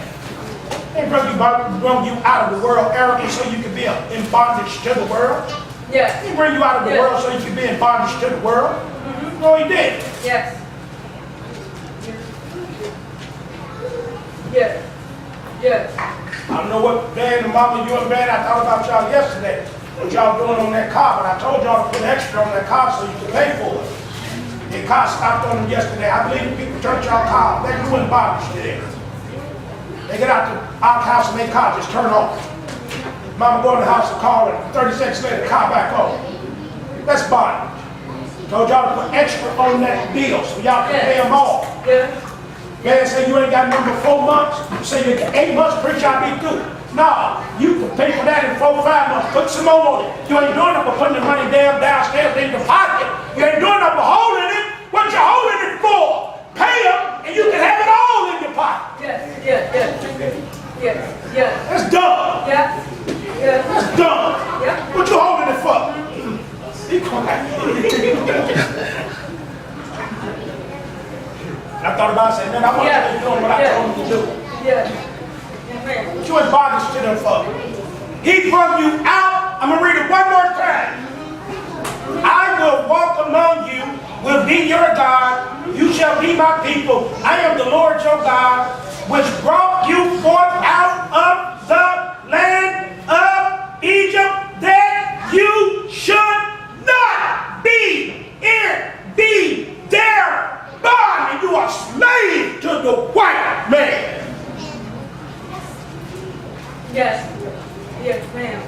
They bring you out of the world arrogant so you can be in bondage to the world. Yes. He bring you out of the world so you can be in bondage to the world. No, he did. Yes. Yes. Yes. I don't know what Dan and Mama, you and Ben, I thought about y'all yesterday. what y'all doing on that car, but I told y'all to put extra on that car so you can pay for it. The car stopped on them yesterday. I believe people turn y'all car, they doing bondage today. They get out the house and their car just turn off. Mama go in the house and call it, 30 seconds later, the car back on. That's bondage. Told y'all to put extra on that bill so y'all can pay them all. Yeah. Man say you ain't got number 4 months, you say you got 8 months, preach, I'll be through. Nah, you can pay for that in 4 or 5 months, put some more on it. You ain't doing it for putting the money downstairs in your pocket. You ain't doing it for holding it. What you holding it for? Pay them and you can have it all in your pocket. Yeah. That's dumb. Yeah. That's dumb. Yeah. What you holding it for? Be quiet. I thought about saying, man, I want to you doing what I told him to do. Yeah. What you in bondage to them for? He brought you out. I'm going to read it one more time. I will walk among you, will be your God. You shall be my people. I am the Lord your God, which brought you forth out of the land of Egypt, that you should not be their bond. And you are slave to the white man. Yes. Yes, ma'am.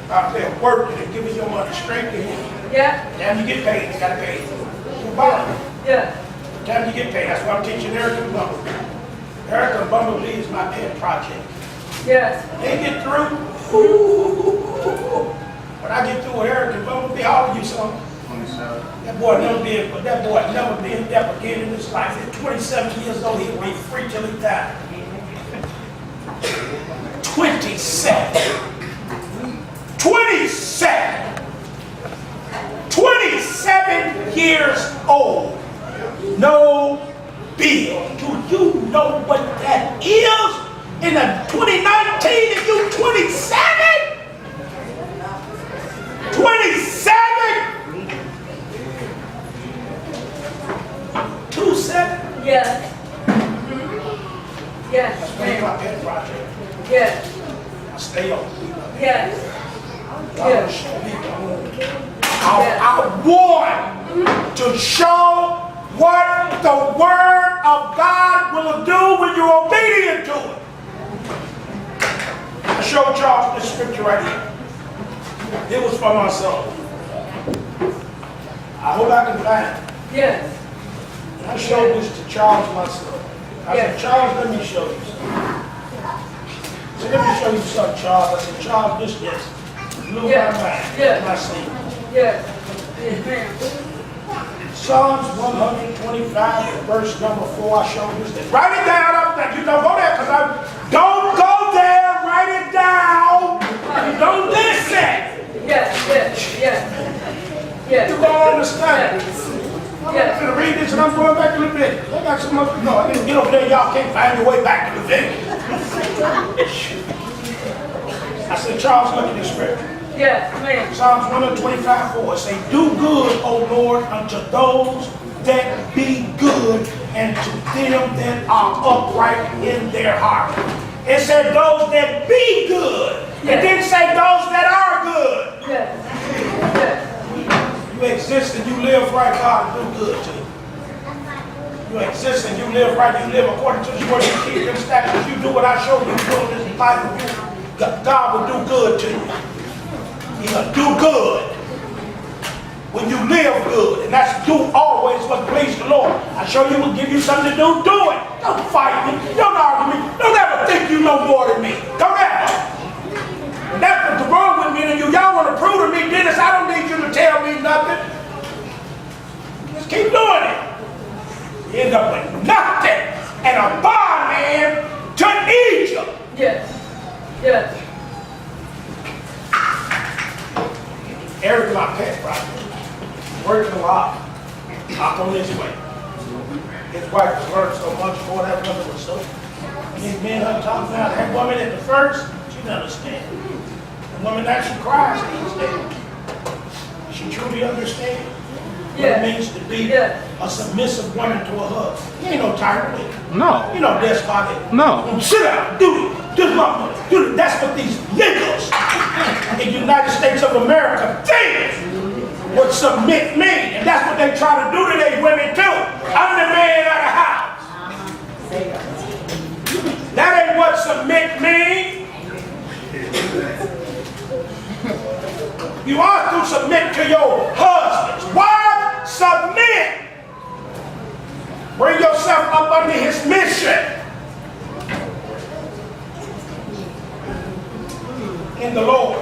Out there working and giving your money straight to him. Yeah. Time you get paid, you gotta pay. You're bond. Yeah. Time you get paid. That's why I'm teaching Eric and Bumblebee. Eric and Bumblebee is my pet project. Yes. They get through. When I get through with Eric and Bumblebee, how old are you, son? 27. That boy never be in debt again in his life. At 27 years old, he'll be free till he dies. 27. 27 years old. No bill. Do you know what that is? In the 2019 and you 27? 27? 27? Yes. Yes, That's ma'am. my pet project. Yes. I stay on. Yes. Yes. I want to show what the Word of God will do when you're obedient to it. I showed Charles this scripture right here. It was for my son. I hope I can find it. Yes. I showed this to Charles, my son. I said, Charles, let me show you something. I said, let me show you something, Charles. I said, Charles, this blew my mind. My sleep. Yes. Yes, ma'am. Psalms 125, verse number 4, I showed you this. Write it down up there. You don't go there because don't go there. Write it down. You don't listen. Yes. You don't understand. I'm Yes. going to read this and I'm going back to the Leviticus. I got so much to know. I didn't get over there. Y'all can't find your way back to the Leviticus. I said, Charles, look at this scripture. Yes, ma'am. Psalms 125:4 say, do good, O Lord, unto those that be good, and to them that are upright in their heart. It said those that be good. It didn't say those that are good. Yes. You exist and you live right, God will do good to you. You exist and you live right, you live according to the word, you keep them statutes, you do what I showed you do in this Bible, God will do good to you. He'll do good when you live good, and that's do always what pleases the Lord. I show you, will give you something to do, do it. Don't fight me, don't argue me, don't ever think you know more than me. Don't ever. And that's what's wrong with me and you. Y'all want to prove to me, Dennis, I don't need you to tell me nothing. Just keep doing it. You end up with nothing and a bondman to Egypt. Yes. Eric, my pet project, working a lot. Knock on this way. His wife has learned so much more. That woman was so. These men her talking about that woman at the first, she didn't understand. The woman that she cries these days. She truly understands what it means to be a submissive woman to a husband. You ain't no tyrant. No. You know despotic. No. Sit down, do it. Just do it. That's what these niggas in the United States of of America think would submit me. And that's what they try to do to these women too. I'm the man of the house. That ain't what submit means. You ought to submit to your husbands. Why submit? Bring yourself up under his mission. In the Lord.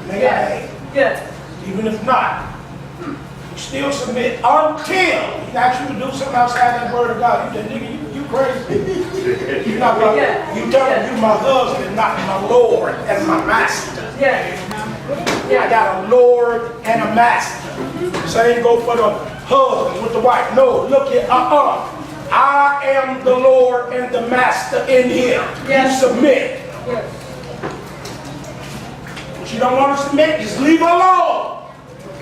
May I? Yes. Even if not, you still submit until he asks you to do something outside that word of God. You say, nigga, you crazy. You're not my, you tell him you my husband, not my Lord and my master. Yes. I got a Lord and a master. Same go for the husband with the wife. No, look here, I am the Lord and the master in him. Yes. You submit. Yes. If you don't want to submit, just leave her alone.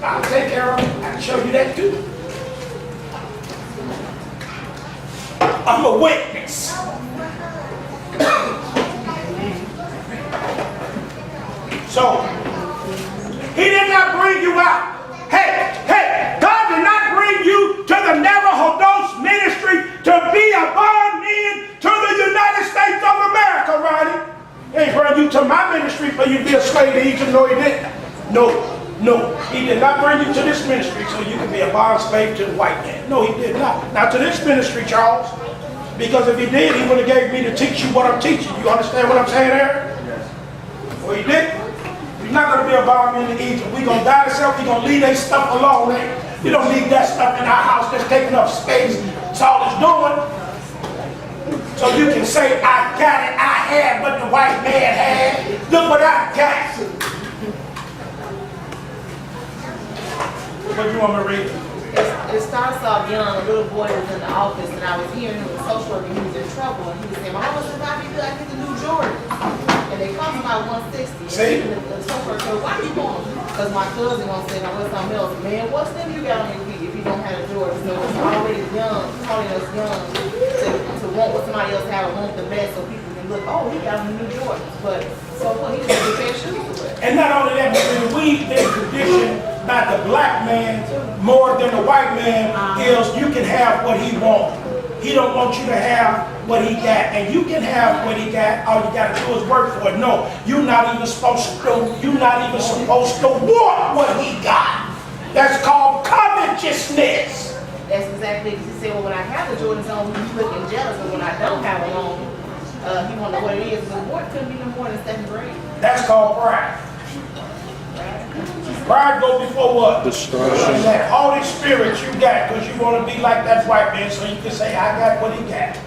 I'll take care of it. I can show you that too. I'm a witness. So, he did not bring you out. Hey, God did not bring you to the Navajo Dose ministry to be a bondman to the United States of America, Ronnie. He ain't bring you to my ministry for you to be a slave to Egypt. No, he didn't. No, he did not bring you to this ministry so you can be a bond slave to the white man. No, he did not. Not to this ministry, Charles. Because if he did, he would have gave me to teach you what I'm teaching. You understand what I'm saying there? Yes. Well, he didn't. You're not going to be a bondman in Egypt. We're going to die ourselves. We're going to leave that stuff alone. You don't need that stuff in our house that's taking up space. That's all it's doing. So you can say, I got it, I had what the white man had. Look what I got. What do you want me to read? It starts off young. A little boy was in the office, and I was hearing him with social worker. He was in trouble, and he was saying, "Mama, what's about me? I get the new Jordan." And they cost about 160. See? And the social worker said, "Why do you want them?" Because my cousin wants to say, "I want something else." Man, what's them you got on your feet if you don't have a Jordan? So it's already young, calling us young to want what somebody else have, or want the best, so people can look, "Oh, he got a new Jordan." But so what? He doesn't get shoes with. And not only that, but we've been conditioned by the black man more than the white man is you can have what he wants. He don't want you to have what he got, and you can have what he got. All you got to do is work for it. No, you're not even supposed to. You're not even supposed to want what he got. That's called covetousness. That's exactly it. He said, "Well, when I have the Jordans on, he's looking jealous, but when I don't have them on, he wonder what it is." The boy couldn't be no more than 7th grade. That's called pride. Pride go before what? Destruction. That Holy Spirit you got because you want to be like that white man so you can say, I got what he got.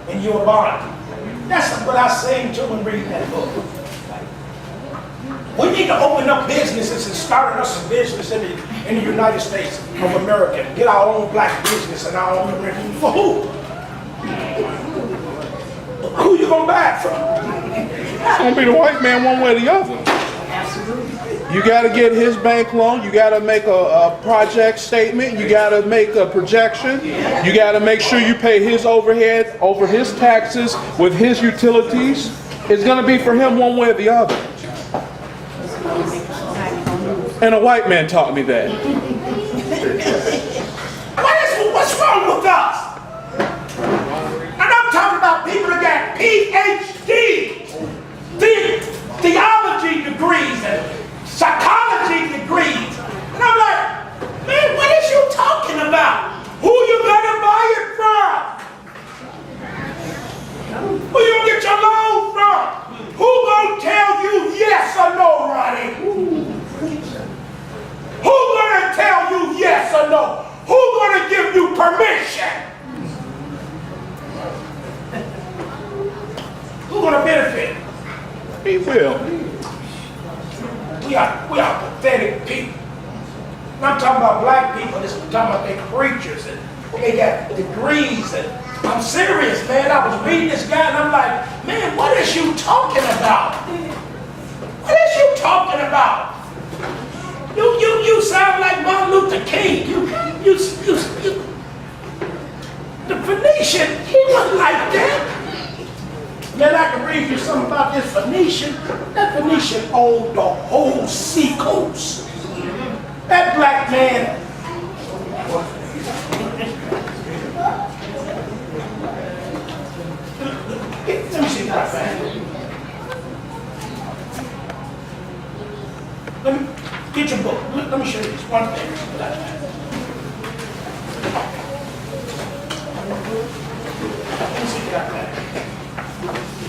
And you're a bond. That's what I sing to when reading that book. We need to open up businesses and start us a business in the United States of America. Get our own black business and our own revenue. For who? Who you gonna buy it from? It's gonna be the white man one way or the other. You gotta get his bank loan, you gotta make a project statement, you gotta make a projection, you gotta make sure you pay his overhead over his taxes with his utilities. It's gonna be for him one way or the other. And a white man taught me that. What's wrong with us? And I'm talking about people that got PhDs, theology degrees and psychology degrees. And I'm like, man, what is you talking about? Who you gonna buy it from? Who you gonna get your loan from? Who gonna tell you yes or no, Ronnie? Who gonna tell you yes or no? Who gonna give you permission? Who gonna benefit? He will. We are pathetic people. And I'm talking about black people. This is talking about they preachers and they got degrees. And I'm serious, man. I was reading this guy and I'm like, man, what is you talking about? What is you talking about? You sound like Martin Luther King. The Phoenician, he was like something about this Phoenician. That Phoenician owned the whole seacoast. That black man. Let me see if I find it. Let me get your book. Let me show you this one thing that I found. Let me see if I find it.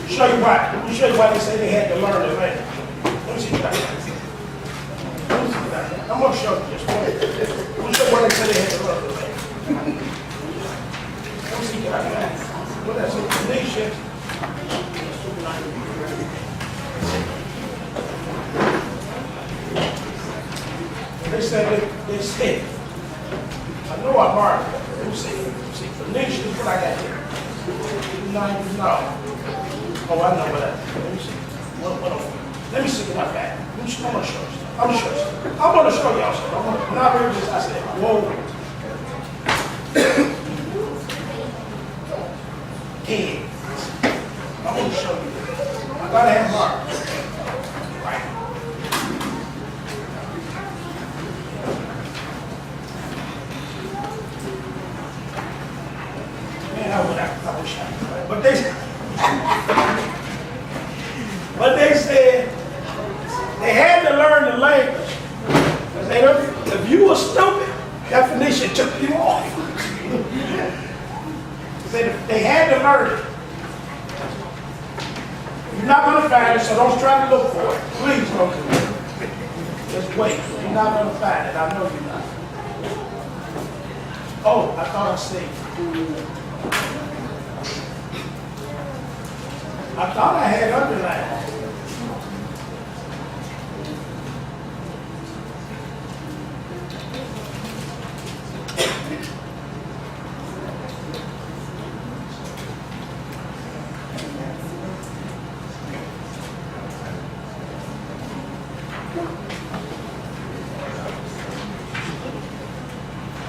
Show you why. Let me show you why they say they had to learn the language. Let me see if I find it. Let me see if I find it. I'm going to show you this one. Let me show you why they say they had to learn the language. Let me see if I find it. What that's in Phoenician. They said, I know I marked it. Let me see, Phoenician is what I got here. 290, no. Oh, I know what that is. Let me see. Let me see what I got. I'm going to show you stuff. I'm going to show you stuff. I'm going to show y'all stuff. When I read this, I said, whoa. 10. I'm going to show you this. I got to have marked. Right. I wish I could. But they said they had to learn the language. Because they don't, if you were stupid, definition took you off. They had to learn it. You're not going to find it, so don't try to look for it. Please don't do it. Just wait. You're not going to find it. I know you're not. Oh, I thought I said. I thought I had underlined.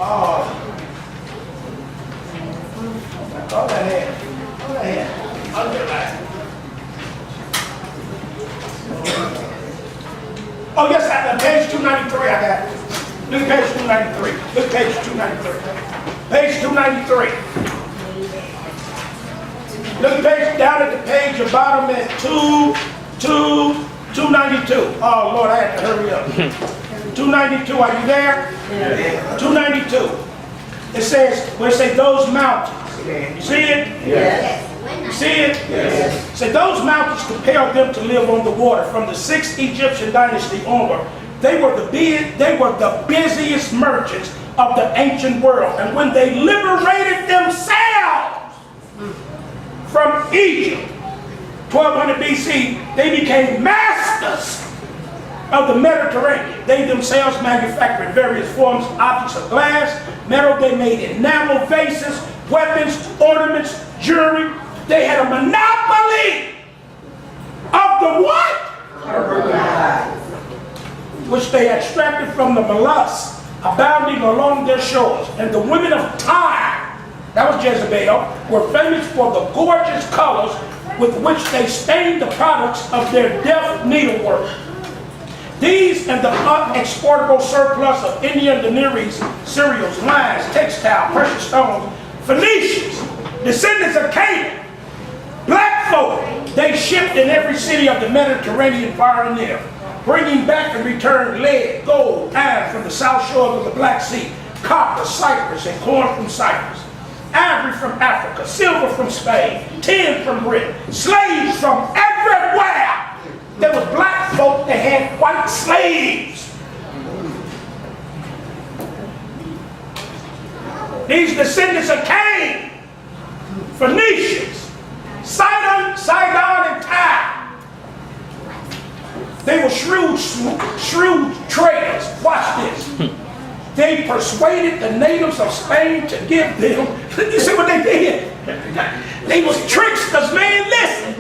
Oh. I thought I had underlined. Oh, yes, page 293, I got it. Look at page 293. Look at page 293. Page 293. Look at page, down at the page, your bottom at 292. Oh, Lord, I have to hurry up. 292, are you there? Yeah. 292. It says, where it says those mountains. You see it? Yes. You see it? Yes. So those mountains compelled them to live on the water. From the 6th Egyptian dynasty onward, they were the busiest merchants of the ancient world. And when they liberated themselves from Egypt, 1200 BC, they became masters of the Mediterranean. They themselves manufactured various forms of objects of glass, metal. They made enamel vases, weapons, ornaments, jewelry. They had a monopoly of the what? Which they extracted from the mollusks abounding along their shores. And the women of Tyre, that was Jezebel, were famous for the gorgeous colors with which they stained the products of their deft needlework. These and the unexportable surplus of Indian deniries, cereals, wines, textile, precious stones, Phoenicians, descendants of Canaan, black folk, they shipped in every city of the Mediterranean far and near, bringing back and return lead, gold, iron from the south shores of the Black Sea, copper, cypress, and corn from Cyprus, ivory from Africa, silver from Spain, tin from Britain, slaves from everywhere. There was black folk that had white slaves. These descendants of Cain, Phoenicians, Sidon and Tyre. They were shrewd traders. Watch this. They persuaded the natives of Spain to give them, you see what they did? They was tricksters, man. Listen,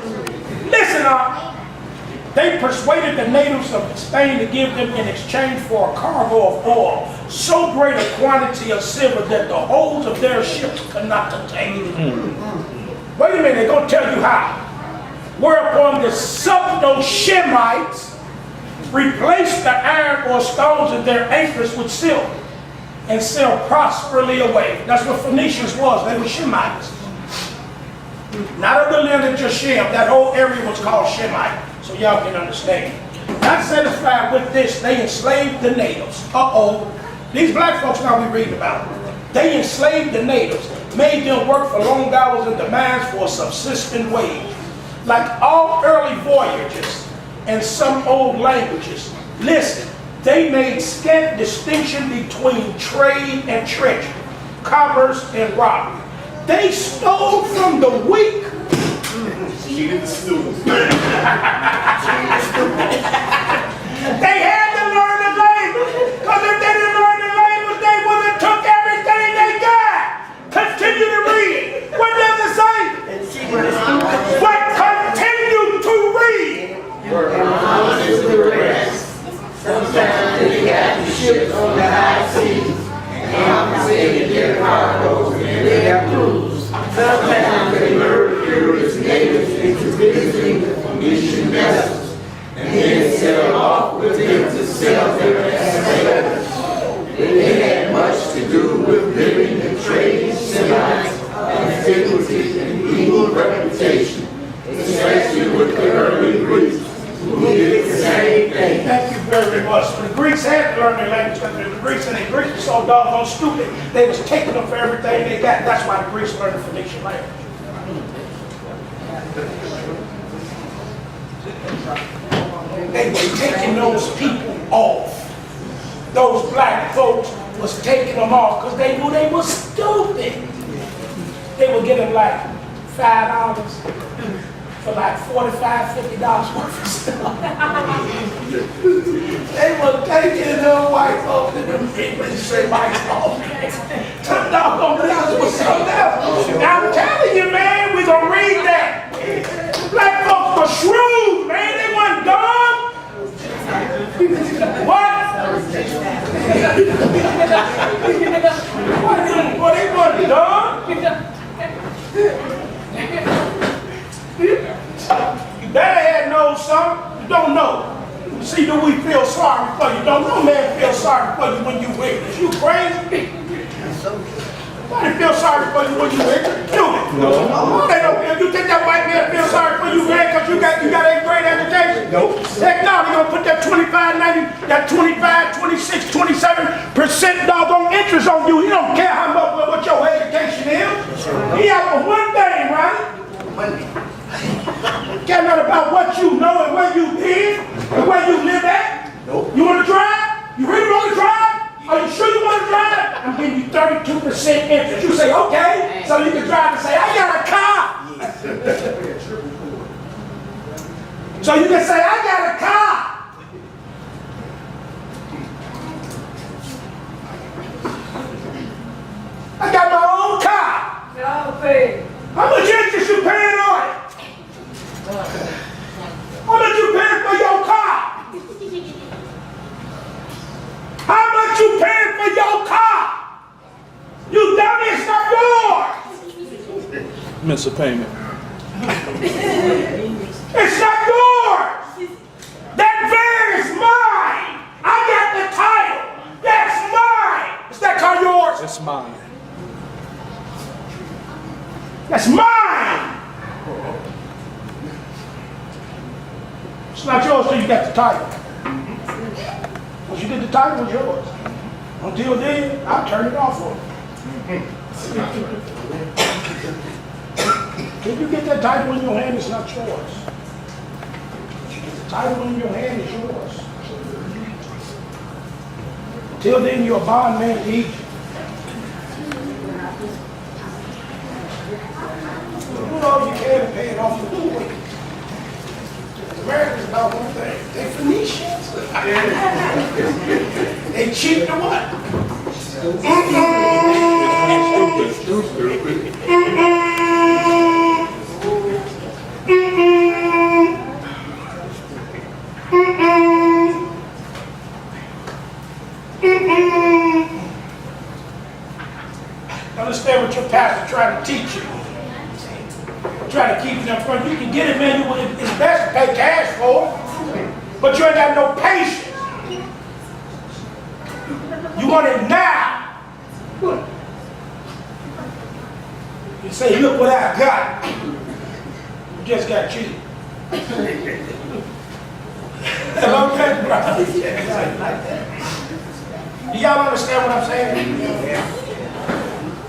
they persuaded the natives of Spain to give them in exchange for a cargo of oil, so great a quantity of silver that the holds of their ships could not contain it. Wait a minute, they're going to tell you how. Whereupon those Shemites replaced the iron or stones in their acres with silver and sell prosperously away. That's what Phoenicians was. They were Shemites. Not of the lineage of Shem. That whole area was called Shemite. So y'all can understand. Not satisfied with this, they enslaved the natives. These black folks now we reading about. They enslaved the natives, made them work for long hours in the mines for a subsistent wage. Like all early voyages and some old languages, listen, they made scant distinction between trade and treachery, commerce and robbery. They stole from the weak. They had to learn the language, because if they didn't learn the language, they would have took everything they got. Continue to read. What does it say? But continue to read. Sometimes they got the ships on the high seas, and saving their cargoes and their crews. Sometimes they lured curious natives into visiting the Phoenician vessels, and then sailed off with them to sell them as slaves. They had much to do with living and trading Semites, antiquity, and evil reputation, especially with the early Greeks, who did the same thing. Thank you very much. The Greeks had to learn their language, because the Greeks and the Greeks were so doggone stupid, they was taking them for everything they got. That's why the Greeks learned the Phoenician language. They were taking those people off. Those black folks was taking them off because they knew they were stupid. They were getting like $5 for like $45, $50 worth of stuff. They were taking them white folks and them English Semites off. Some doggone guys was so down. Now I'm telling you, man, we gonna read that. Black folks were shrewd, man. They weren't dumb. What? What they weren't dumb. You better had known something. You don't know. See, do we feel sorry for you? Don't no man feel sorry for you when you witness. You crazy? Nobody feel sorry for you when you witness. Do it. No. They don't. You think that white man feel sorry for you, man, because you got a great education? Nope. Heck no, they're gonna put that 25, 90, that 25, 26, 27% doggone interest on you. He don't care how much what your education is. He out for one thing, right? Care not about what you know and where you live and where you live at. Nope. You want to drive? You really want to drive? Are you sure you want to drive? I'm giving you 32% interest. You say, okay, so you can drive and say, I got a car. So you can say, I got a car. I got my own car. Y'all pay. How much interest you paying on it? How much you paying for your car? How much you paying for your car? You dummy, it's not yours. Miss a payment. It's not yours. That van is mine. I got the title. That's mine. Is that car yours? It's mine. That's mine. It's not yours till you got the title. Once you get the title, it's yours. Until then, I'll turn it off for you. If you get that title in your hand, it's not yours. If you get the title in your hand, it's yours. Until then, you're a bond man to Egypt. Do all you can to pay it off and do it. Americans about one thing. They Phoenicians. They cheat to what? Understand what your pastor trying to teach you. Trying to keep it up front. You can get it, man. It's best to pay cash for it. But you ain't got no patience. You want it now. You say, look what I got. You just got cheated. Hello, brother. Do y'all understand what I'm saying?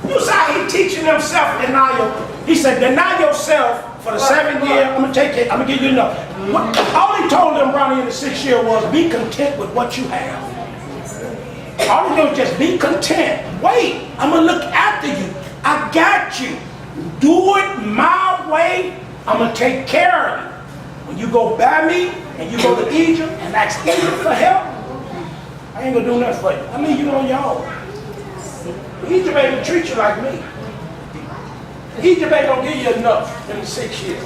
You see how he teaching them self-denial. He said, deny yourself for the 7 years. I'm gonna take it. I'm gonna give you enough. All he told them Ronnie in the 6th year was, be content with what you have. All he did was just be content. Wait, I'm gonna look after you. I got you. Do it my way. I'm gonna take care of you. When you go by me and you go to Egypt and ask Egypt for help, I ain't gonna do nothing for you. I mean, you on your own. Egypt ain't gonna treat you like me. Egypt ain't gonna give you enough in the 6th year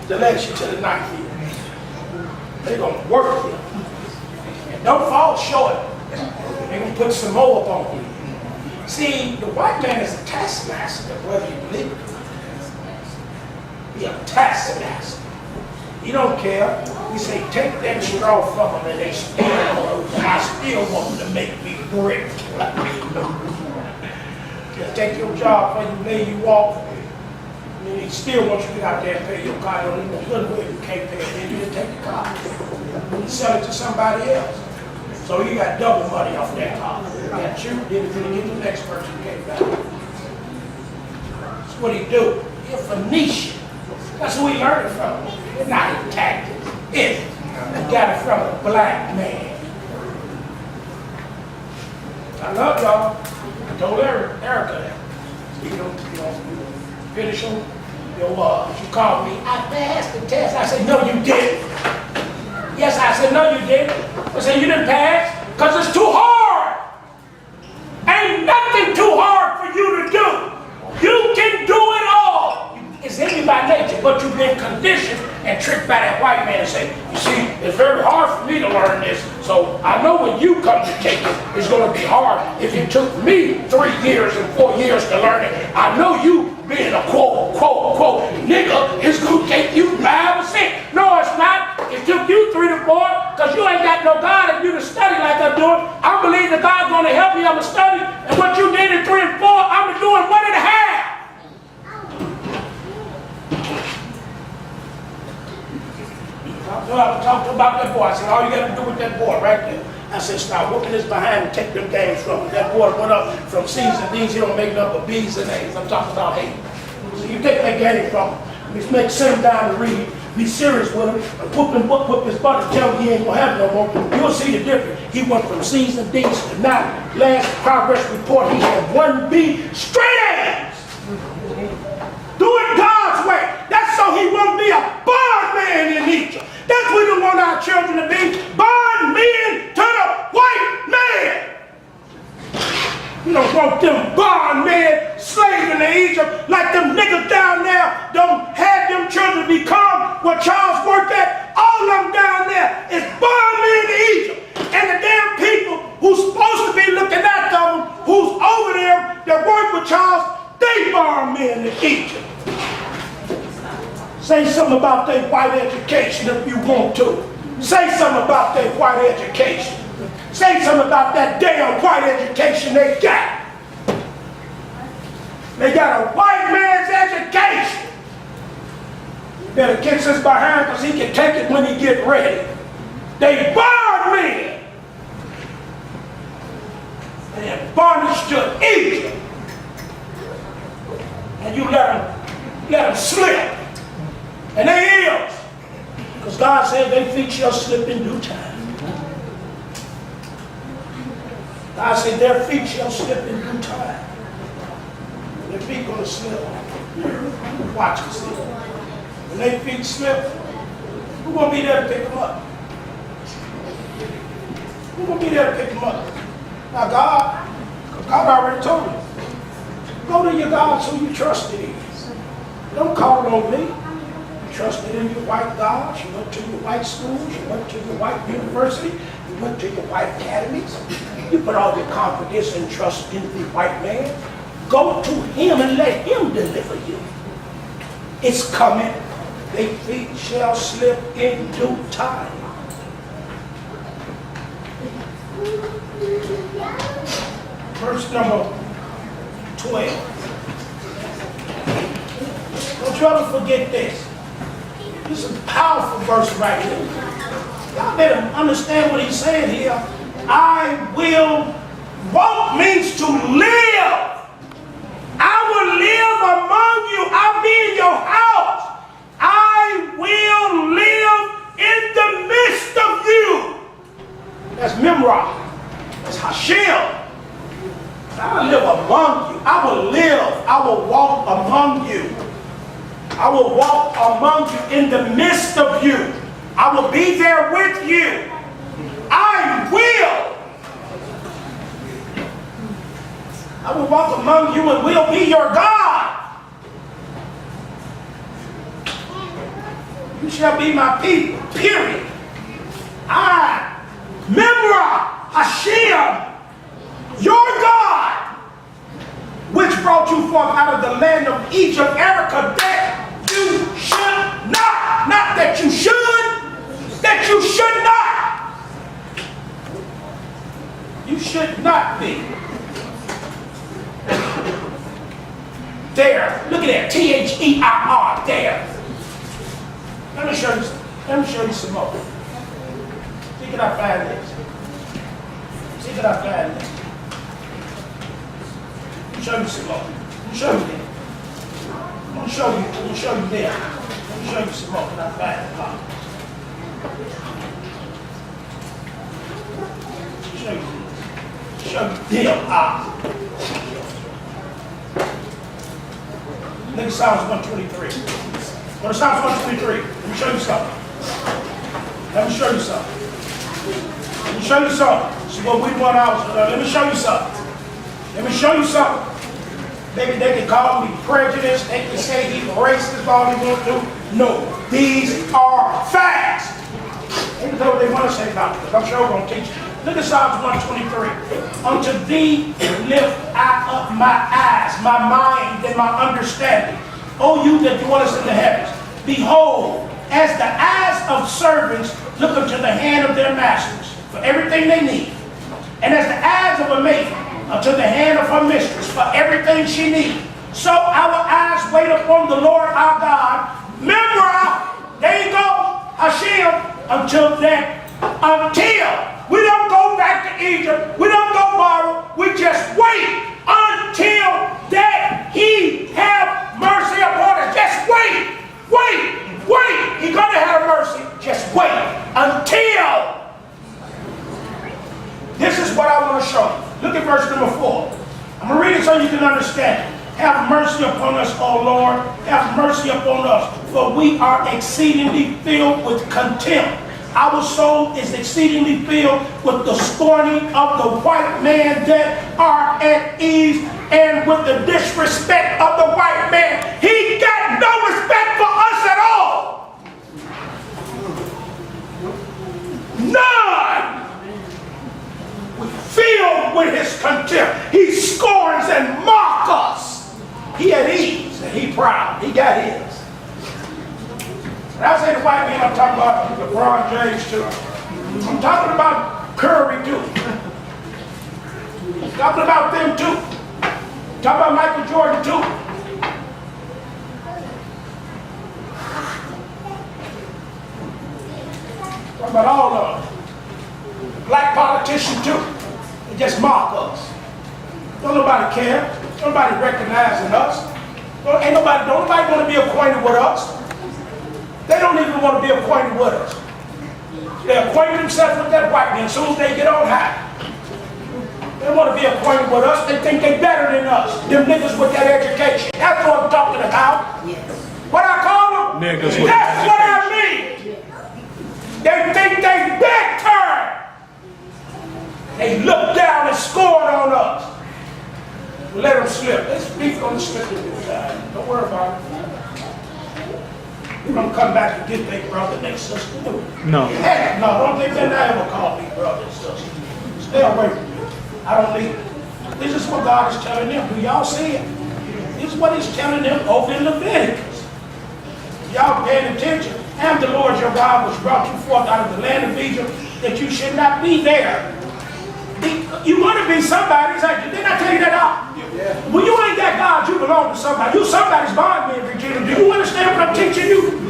to let you to the 9th year. They're gonna work you. And don't fall short. They're gonna put some more up on you. See, the white man is a taskmaster, whether you believe it. He's a taskmaster. He don't care. He say, take that straw from them and they still I still want them to make me brick. Just take your job and you lay you off. And he still wants you to get out there and pay your car. Don't even know where you can't pay it. Then you just take the car. You sell it to somebody else. So you got double money off that car. You got you, then you're going to get the next person who came back. That's what he do. He's a Phoenician. That's who we learned it from. It's not his tactics. He got it from a black man. I love y'all. I told Erica that. You don't finish them. You called me. I passed the test. I said, no, you didn't. Yes, I said, no, you didn't. I said, you didn't pass because it's too hard. Ain't nothing too hard for you to do. You can do it all. It's in you by nature, but you've been conditioned and tricked by that white man and say, you see, it's very hard for me to learn this, so I know when you come to take it, it's going to be hard. If it took me 3 years and 4 years to learn it, I know you being a quote, nigga, it's going to take you 5 or 6. No, it's not. It took you 3 to 4 because you ain't got no God in you to study like I'm doing. I believe that God's going to help me. I'm going to study, and what you did in 3 and 4, I'm doing 1 and a half. I talked about that boy. I said, all you got to do with that boy right there. I said, start whooping his behind and take them games from him. That boy went up from C's and D's. He don't make nothing but B's and A's. I'm talking about hate. So you take that game from him. Just sit him down and read. Be serious with him. And whoop his butt and tell him he ain't going to have no more. You'll see the difference. He went from C's and D's to now, last progress report, he had 1 B, straight A's. Do it God's way. That's so he won't be a bondman in Egypt. That's what we want our children to be. Bondmen to the white man. We don't want them bondmen slaving in Egypt like them niggas down there don't have them children become what Charles worked at. All of them down there is bondmen in Egypt. And the damn people who's supposed to be looking at them, who's over there that work with Charles, they bondmen in Egypt. Say something about their white education if you want to. Say something about their white education. Say something about that damn white education they got. They got a white man's education. You better kiss his behind because he can take it when he get ready. They bond men. They are bondage to Egypt. And you let them slip. And they is. Because God said their feet shall slip in due time. God said their feet shall slip in due time. Their feet going to slip. Watch them slip. When their feet slip, who's going to be there to pick them up? Who's going to be there to pick them up? Now God already told you. Go to your gods who you trusted in. Don't call on me. Trusted in your white gods, you went to your white schools, you went to your white university, you went to your white academies, you put all your confidence and trust in the white man. Go to him and let him deliver you. It's coming. Their feet shall slip in due time. Verse number 12. Don't you ever forget this. This is a powerful verse right here. Y'all better understand what he's saying here. I will, walk means to live. I will live among you. I'll be in your house. I will live in the midst of you. That's Memra. That's Hashem. I will live among you. I will live. I will walk among you. I will walk among you in the midst of you. I will be there with you. I will walk among you and will be your God. You shall be my people, period. I, Memra, Hashem, your God, which brought you forth out of the land of Egypt, Erica, that you should not that you should, that you should not. You should not be. There, look at that, T-H-E-I-R, there. Let me show you some more. See, can I find this? See, can I find this? Let me show you some more. Let me show you that. Let me show you there. Let me show you some more. Can I find it? Show you them. Look at Psalms 123. Go to Psalms 123. Let me show you something. Let me show you something. See what we want out. Let me show you something. Maybe they can call me prejudiced. They can say he's racist, all he want to do. No, these are facts. They can do what they want to say about it, because I'm sure we're going to teach you. Look at Psalms 123. Unto thee lift I up my eyes, my mind, and my understanding. O you that dwellest in the heavens, behold, as the eyes of servants look unto the hand of their masters for everything they need, and as the eyes of a maiden unto the hand of her mistress for everything she needs, so our eyes wait upon the Lord our God. Remember, there you go, Hashem, until we don't go back to Egypt, we don't go borrow, we just wait until that he have mercy upon us. Just wait. He's gonna have mercy. Just wait until. This is what I want to show you. Look at verse number 4. I'm gonna read it so you can understand it. Have mercy upon us, O Lord. Have mercy upon us, for we are exceedingly filled with contempt. Our soul is exceedingly filled with the scorning of the white man that are at ease, and with the disrespect of the white man. He got no respect for us at all. None. Filled with his contempt. He scorns and mocks us. He at ease and he proud. He got his. When I say the white man, I'm talking about LeBron James too. I'm talking about Curry too. I'm talking about them too. I'm talking about Michael Jordan too. I'm talking about all of them. Black politicians too. They just mock us. Don't nobody care. Don't nobody recognizing us. Don't nobody want to be acquainted with us. They don't even want to be acquainted with us. They acquaint themselves with that white man as soon as they get on high. They don't want to be acquainted with us. They think they're better than us. Them niggas with that education. That's what I'm talking about. Yes. What I call them? Niggas with That's what I mean. They think they better. They look down and scored on us. Let them slip. Let's speak on the slip this time. Don't worry about it. We're going to come back and get their brother and their sister. No. Heck no, don't think they ever call me brother and sister. Stay away from me. I don't need it. This is what God is telling them. Do y'all see it? This is what he's telling them over in Leviticus. Y'all paying attention. I am the Lord your God, which brought you forth out of the land of Egypt, that you should not be there. You want to be somebody's, didn't I tell you that out? When you ain't got God, you belong to somebody. You somebody's bondman, Regina. Do you understand what I'm teaching you?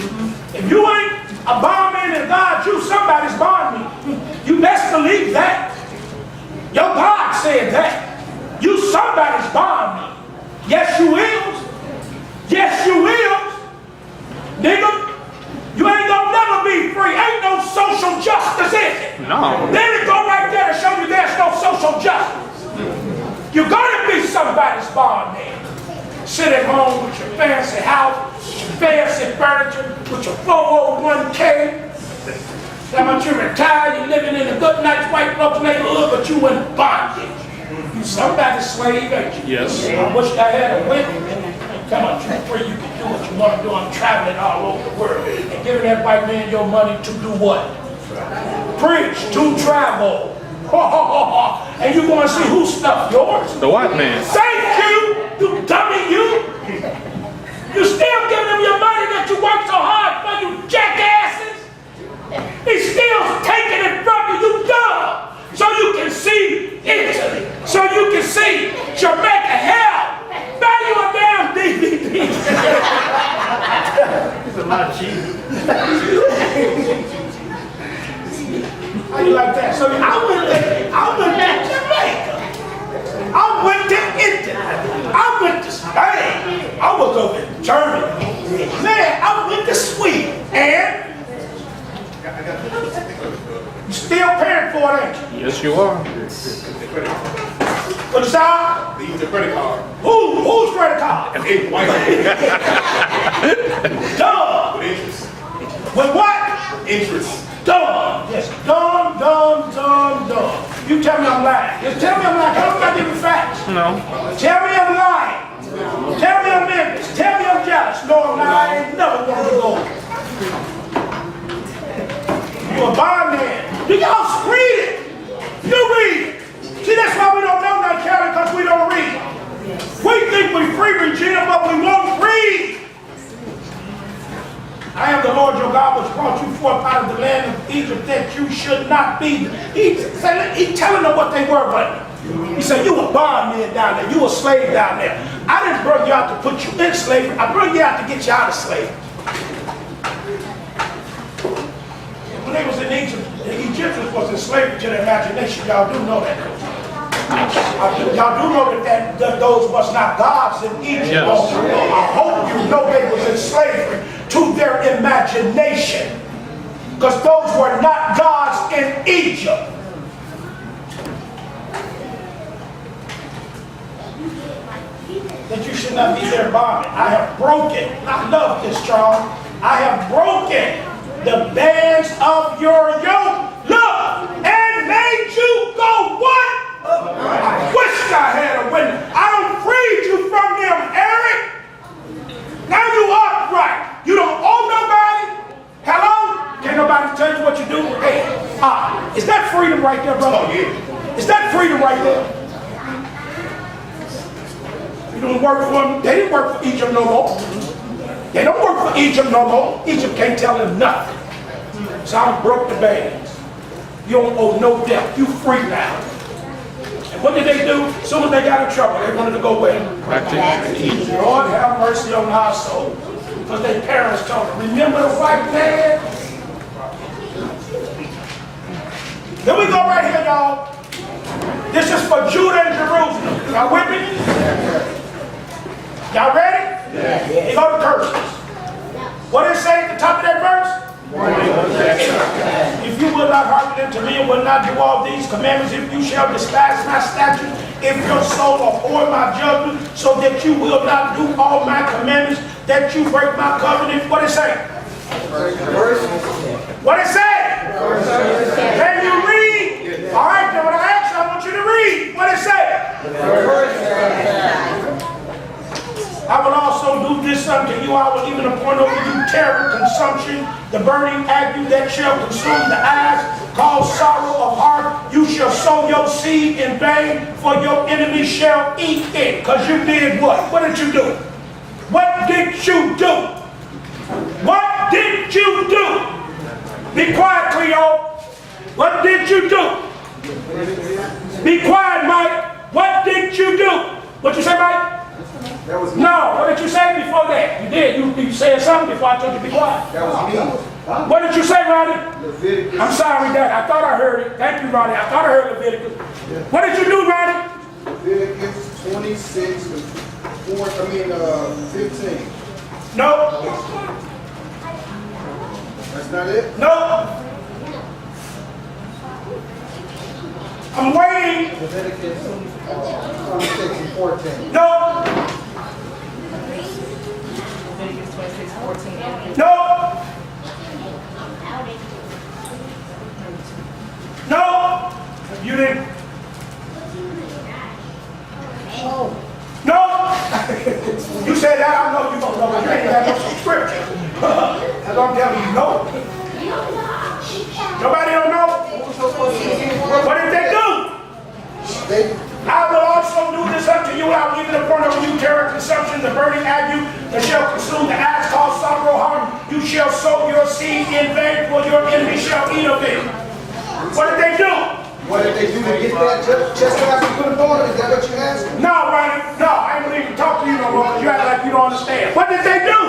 If you ain't a bondman in God, you somebody's bondman. You best believe that. Your God said that. You somebody's bondman. Yes, you is. Yes, you is. Nigga, you ain't gonna never be free. Ain't no social justice, is it? No. Let it go right there to show you there's no social justice. You're gonna be somebody's bondman. Sit at home with your fancy house, your fancy furniture, with your 401k. How about you retired, you're living in a good, nice white folks neighborhood, but you in bondage. You somebody's slave, ain't you? Yes. I wish I had a whip. Come on, you're free, you can do what you want to do. I'm traveling all over the world and giving that white man your money to do what? Preach, to travel. And you're going to see who stuffed yours? The white man. Thank you, you dummy, you. You still giving him your money that you worked so hard for, you jackasses. He's still taking it from you, you dumb. So you can see Italy. So you can see Jamaica. Hell, buy you a damn DVD. It's a lot cheaper. How you like that? So I went to Jamaica. I went to Italy. I went to Spain. I was over in Germany. Man, I went to Sweden. And you still paying for it, ain't you? Yes, you are. For the side? They use a credit card. Who's credit card? It's white. Dumb. With interest. With what? Interest. Dumb. Yes, dumb. You tell me I'm lying. Just tell me I'm lying. Tell me I'm giving facts. No. Tell me I'm lying. Tell me I'm envious. Tell me I'm jealous. No, I'm not. I ain't never wanted to go. You a bondman. You y'all read it. You read it. See, that's why we don't know that, Kelly, because we don't read. We think we're free, Regina, but we won't read. I am the Lord your God, which brought you forth out of the land of Egypt, that you should not be. He's telling them what they were, but he said, you a bondman down there, you a slave down there. I didn't bring you out to put you in slavery. I brought you out to get you out of slavery. When they was in Egypt, the Egyptians was in slavery to their imagination. Y'all do know that. Y'all do know that those was not gods in Egypt. Yes. I hope you know they was in slavery to their imagination. Because those were not gods in Egypt. That you should not be their bondman. I have broken, I love this, Charles. I have broken the bands of your yoke. Look, and made you go what? I wish I had a witness. I don't freed you from them, Eric. Now you upright. You don't owe nobody. Hello? Can't nobody tell you what you do? Hey, is that freedom right there, brother? Oh, yeah. Is that freedom right there? You don't work for them. They didn't work for Egypt no more. They don't work for Egypt no more. Egypt can't tell them nothing. So I broke the bands. You don't owe no debt. You free now. And what did they do? As soon as they got in trouble, they wanted to go where? Back to Egypt. Lord have mercy on our soul. Because their parents told them, remember the white man? Then we go right here, y'all. This is for Judah and Jerusalem. Y'all with me? Y'all ready? Yeah. Here go the curses. What did it say at the top of that verse? If you will not hearken unto me and will not do all these commandments, if you shall despise my statutes, if your soul abhor my judgment, so that you will not do all my commandments, that you break my covenant. What did it say? What did it say? Can you read? All right, then when I ask you, I want you to read. What did it say? I will also do this unto you. I will even appoint over you terror, consumption, the burning ague that shall consume the eyes, cause sorrow of heart. You shall sow your seed in vain, for your enemies shall eat it. Because you did what? What did you do? What did you do? What Be quiet, Cleo. What did you do? Be quiet, Mike. What did you do? What you say, Mike? That was me. No. What did you say before that? You did. You said something before I told you to be quiet. That was me. What did you say, Ronnie? Leviticus. I'm sorry, Dad. I thought I heard it. Thank you, Ronnie. I thought I heard Leviticus. What did you do, Ronnie? Leviticus 26 to 15. No. That's not it? No. I'm waiting. Leviticus 26 and 14. No. Leviticus 26:14 and No. No. You didn't. No. You said that. I know you don't know, but you ain't got no scripture. That's what I'm telling you. No. Nobody don't know. What did they do? I will also do this unto you. I will even upon you terror, consumption, the burning ague, that shall consume the ass, cause sorrow, harm. You shall sow your seed in vain, for your enemy shall eat of it. What did they do? What did they do to get that chastisement put upon them? Is that what you asked? No, Ronnie. No, I ain't gonna even talk to you no more because you act like you don't understand. What did they do?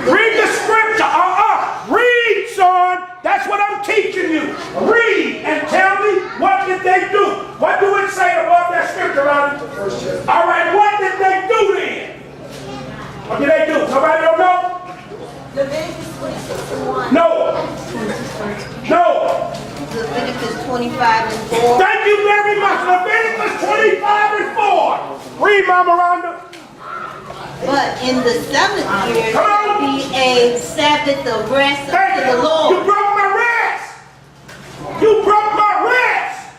Read the scripture. Read, son. That's what I'm teaching you. Read and tell me what did they do? What do it say above that scripture, Ronnie? All right, what did they do then? What did they do? Somebody don't know? Leviticus 26:1. No. No. Leviticus 25 and 4. Thank you very much. Leviticus 25 and 4. Read, Mama Rhonda. But in the seventh year Come on. shall be a Sabbath of rest Thank unto the you. You Lord. broke my rest. You broke my rest.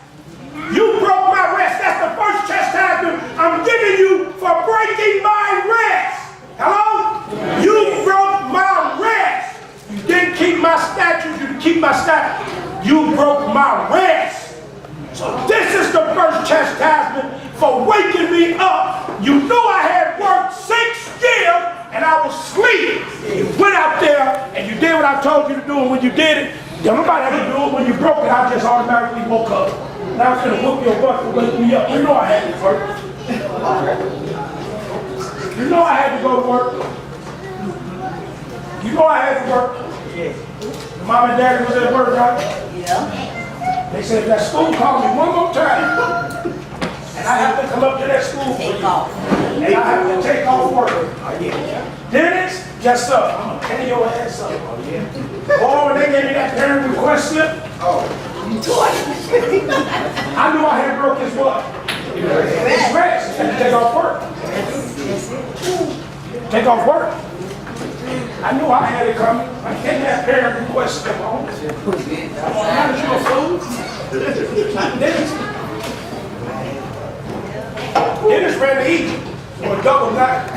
You broke my rest. That's the first chastisement I'm giving you for breaking my rest. Hello? You broke my rest. You didn't keep my statutes. You didn't keep my statutes. You broke my rest. So this is the first chastisement for waking me up. You knew I had worked 6 years and I was asleep. You went out there and you did what I told you to do, and when you did it, nobody had to do it. When you broke it, I just automatically woke up. Now I'm going to whoop your butt for waking me up. You know I had to work. You know I had to go to work. You know I had to work. Mom and Daddy was at work, right? Yeah. They said, that school called me one more time, and I have to come up to that school for Take you. off. And I have to take off work. Dennis, yes sir, I'm going to tear your ass up. Boy, when they gave me that parent request slip, I knew I had broke his what? His rest. And take off work. Take off work. I knew I had it coming. I get that parent request slip on. How did you a fool? Dennis ran to Egypt for a double night.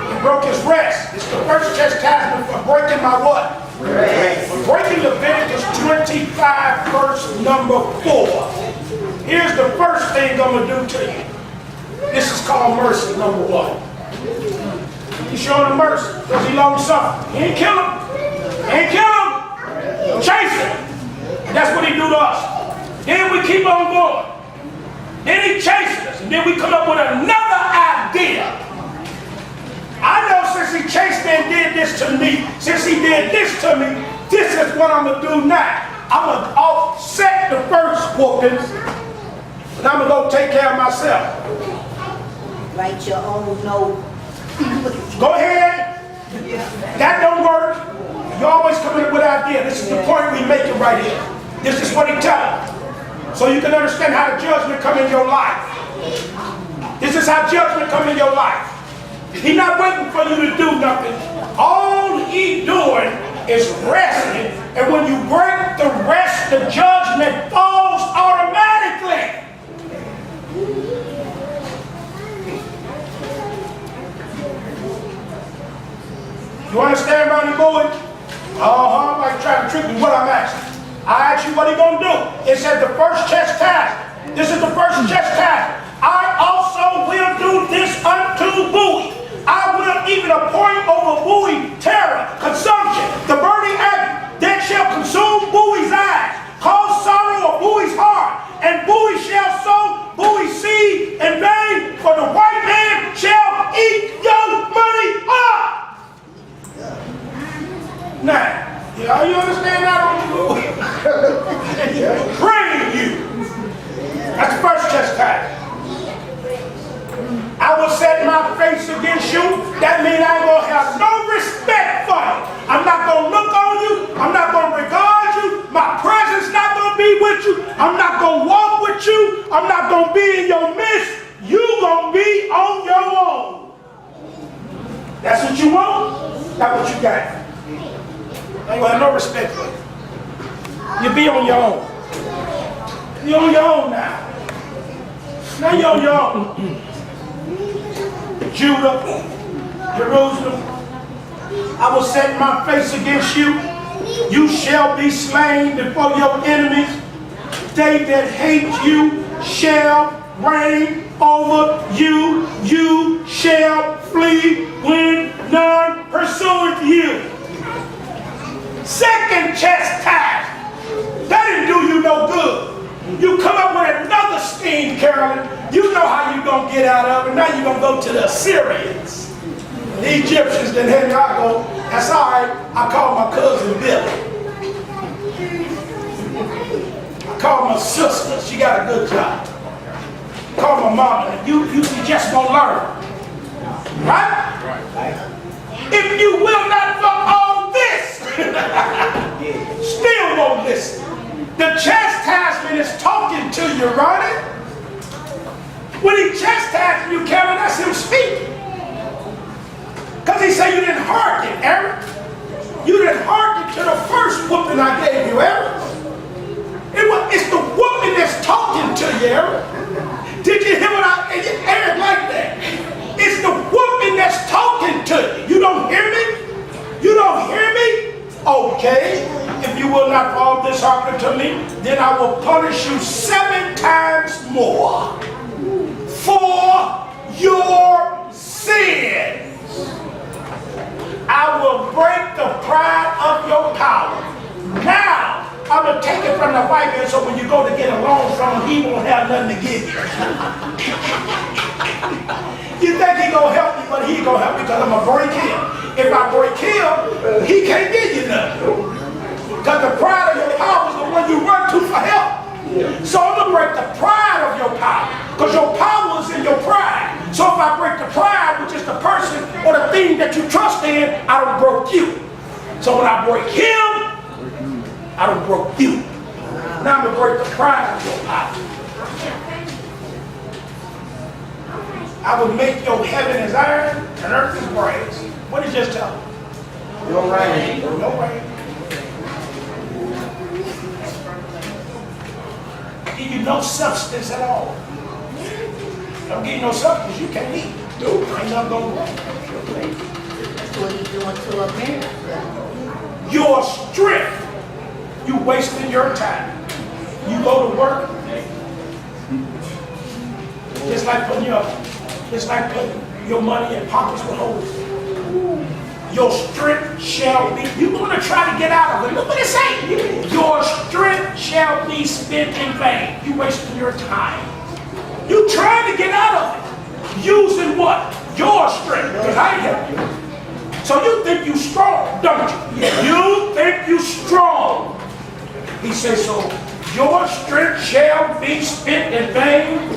He broke his rest. It's the first chastisement for breaking my what? Rest. For breaking Leviticus 25, verse number 4. Here's the first thing I'm going to do to you. This is called mercy, number 1. He's showing him mercy because he long suffering. He ain't kill him. He ain't kill him. Chase him. That's what he do to us. Then we keep on going. Then he chases us. And then we come up with another idea. I know since he chased me and did this to me, since he did this to me, this is what I'm going to do now. I'm going to offset the first whoopings, and I'm going to go take care of myself. Write your own note. Go ahead. That don't work. You always come in with an idea. This is the point we make it right here. This is what he tells you. So you can understand how the judgment come in your life. This is how judgment come in your life. He's not waiting for you to do nothing. All he doing is resting. And when you break the rest, the judgment falls automatically. You understand, Ronnie Boyd? I'm like trying to trick me what I'm asking. I asked you what he gonna do. It said the first chastisement. This is the first chastisement. I also will do this unto Bowie. I will even appoint over Bowie terror, consumption, the burning agony. face against you, that means I ain't gonna have no respect for you. I'm not gonna look on you. I'm not gonna regard you. My presence not gonna be with you. I'm not gonna walk with you. I'm not gonna be in your midst. You gonna be on your own. That's what you want? That's what you got. I ain't gonna have no respect for you. You be on your own. You're on your own now. Now you're on your own. Judah, Jerusalem, I will set my face against you. You shall be slain before your enemies. They that hate you shall reign over you. You shall flee when none pursueth you. Second chastisement. That didn't do you no good. You come up with another scheme, Carolyn. You know how you're going to get out of it. Now you're going to go to the Assyrians. The Egyptians, then here I go. That's all right. I call my cousin Billy. I call my sister. She got a good job. Call my mama. You just won't learn. Right? If you will not for all this, still won't listen. The chastisement is talking to you, Ronnie. When he chastised you, Kevin, that's him speaking. Because he said you didn't hearken, Eric. You didn't hearken to the first whooping I gave you, Eric. It's the whooping that's talking to you, Eric. Did you hear what Eric like that? It's the whooping that's talking to you. You don't hear me? You don't hear me? Okay. If you will not fall disheartened to me, then I will punish you 7 times more for your sins. I will break the pride of your power. Now, I'm going to take it from the white man so when you go to get a loan from him, he won't have nothing to give you. You think he's going to help me, but he ain't going to help me because I'm going to break him. If I break him, he can't give you nothing. Because the pride of your power is the one you run to for help. So I'm going to break the pride of your power. Because your power is in your pride. So if I break the pride, which is the person or the thing that you trust in, I don't broke you. So when I break him, I don't broke you. Now I'm going to break the pride of your power. I will make your heaven as iron and earth as brass. What did he just tell me? No rain. No rain. Give you no substance at all. Don't give you no substance, you can't eat. Nope. Ain't nothing gonna grow. That's what he's doing to America. Your strength, you wasting your time. You go to work, just like putting your money in pockets with holes. Your strength shall be, you're going to try to get out of it. Look what it says. Your strength shall be spent in vain. You wasting your time. You trying to get out of it. Using what? Your strength. Because I help you. So you think you strong, don't you? You think you strong. He says, so your strength shall be spent in vain.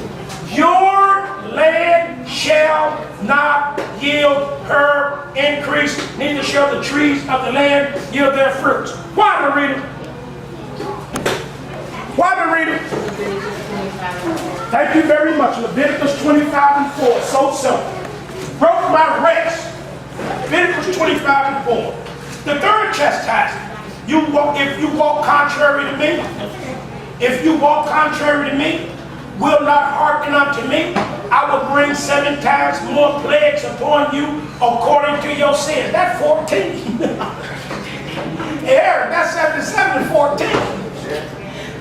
Your land shall not yield her increase, neither shall the trees of the land yield their fruits. Why, Marita? Why, Marita? Thank you very much. Leviticus 25 and 4. So simple. Broke my rest. Leviticus 25 and 4. The third chastisement. If you walk contrary to me, if you walk contrary to me, will not hearken unto me, I will bring 7 times more plagues upon you according to your sins. That's 14. Eric, that's 7 and 14.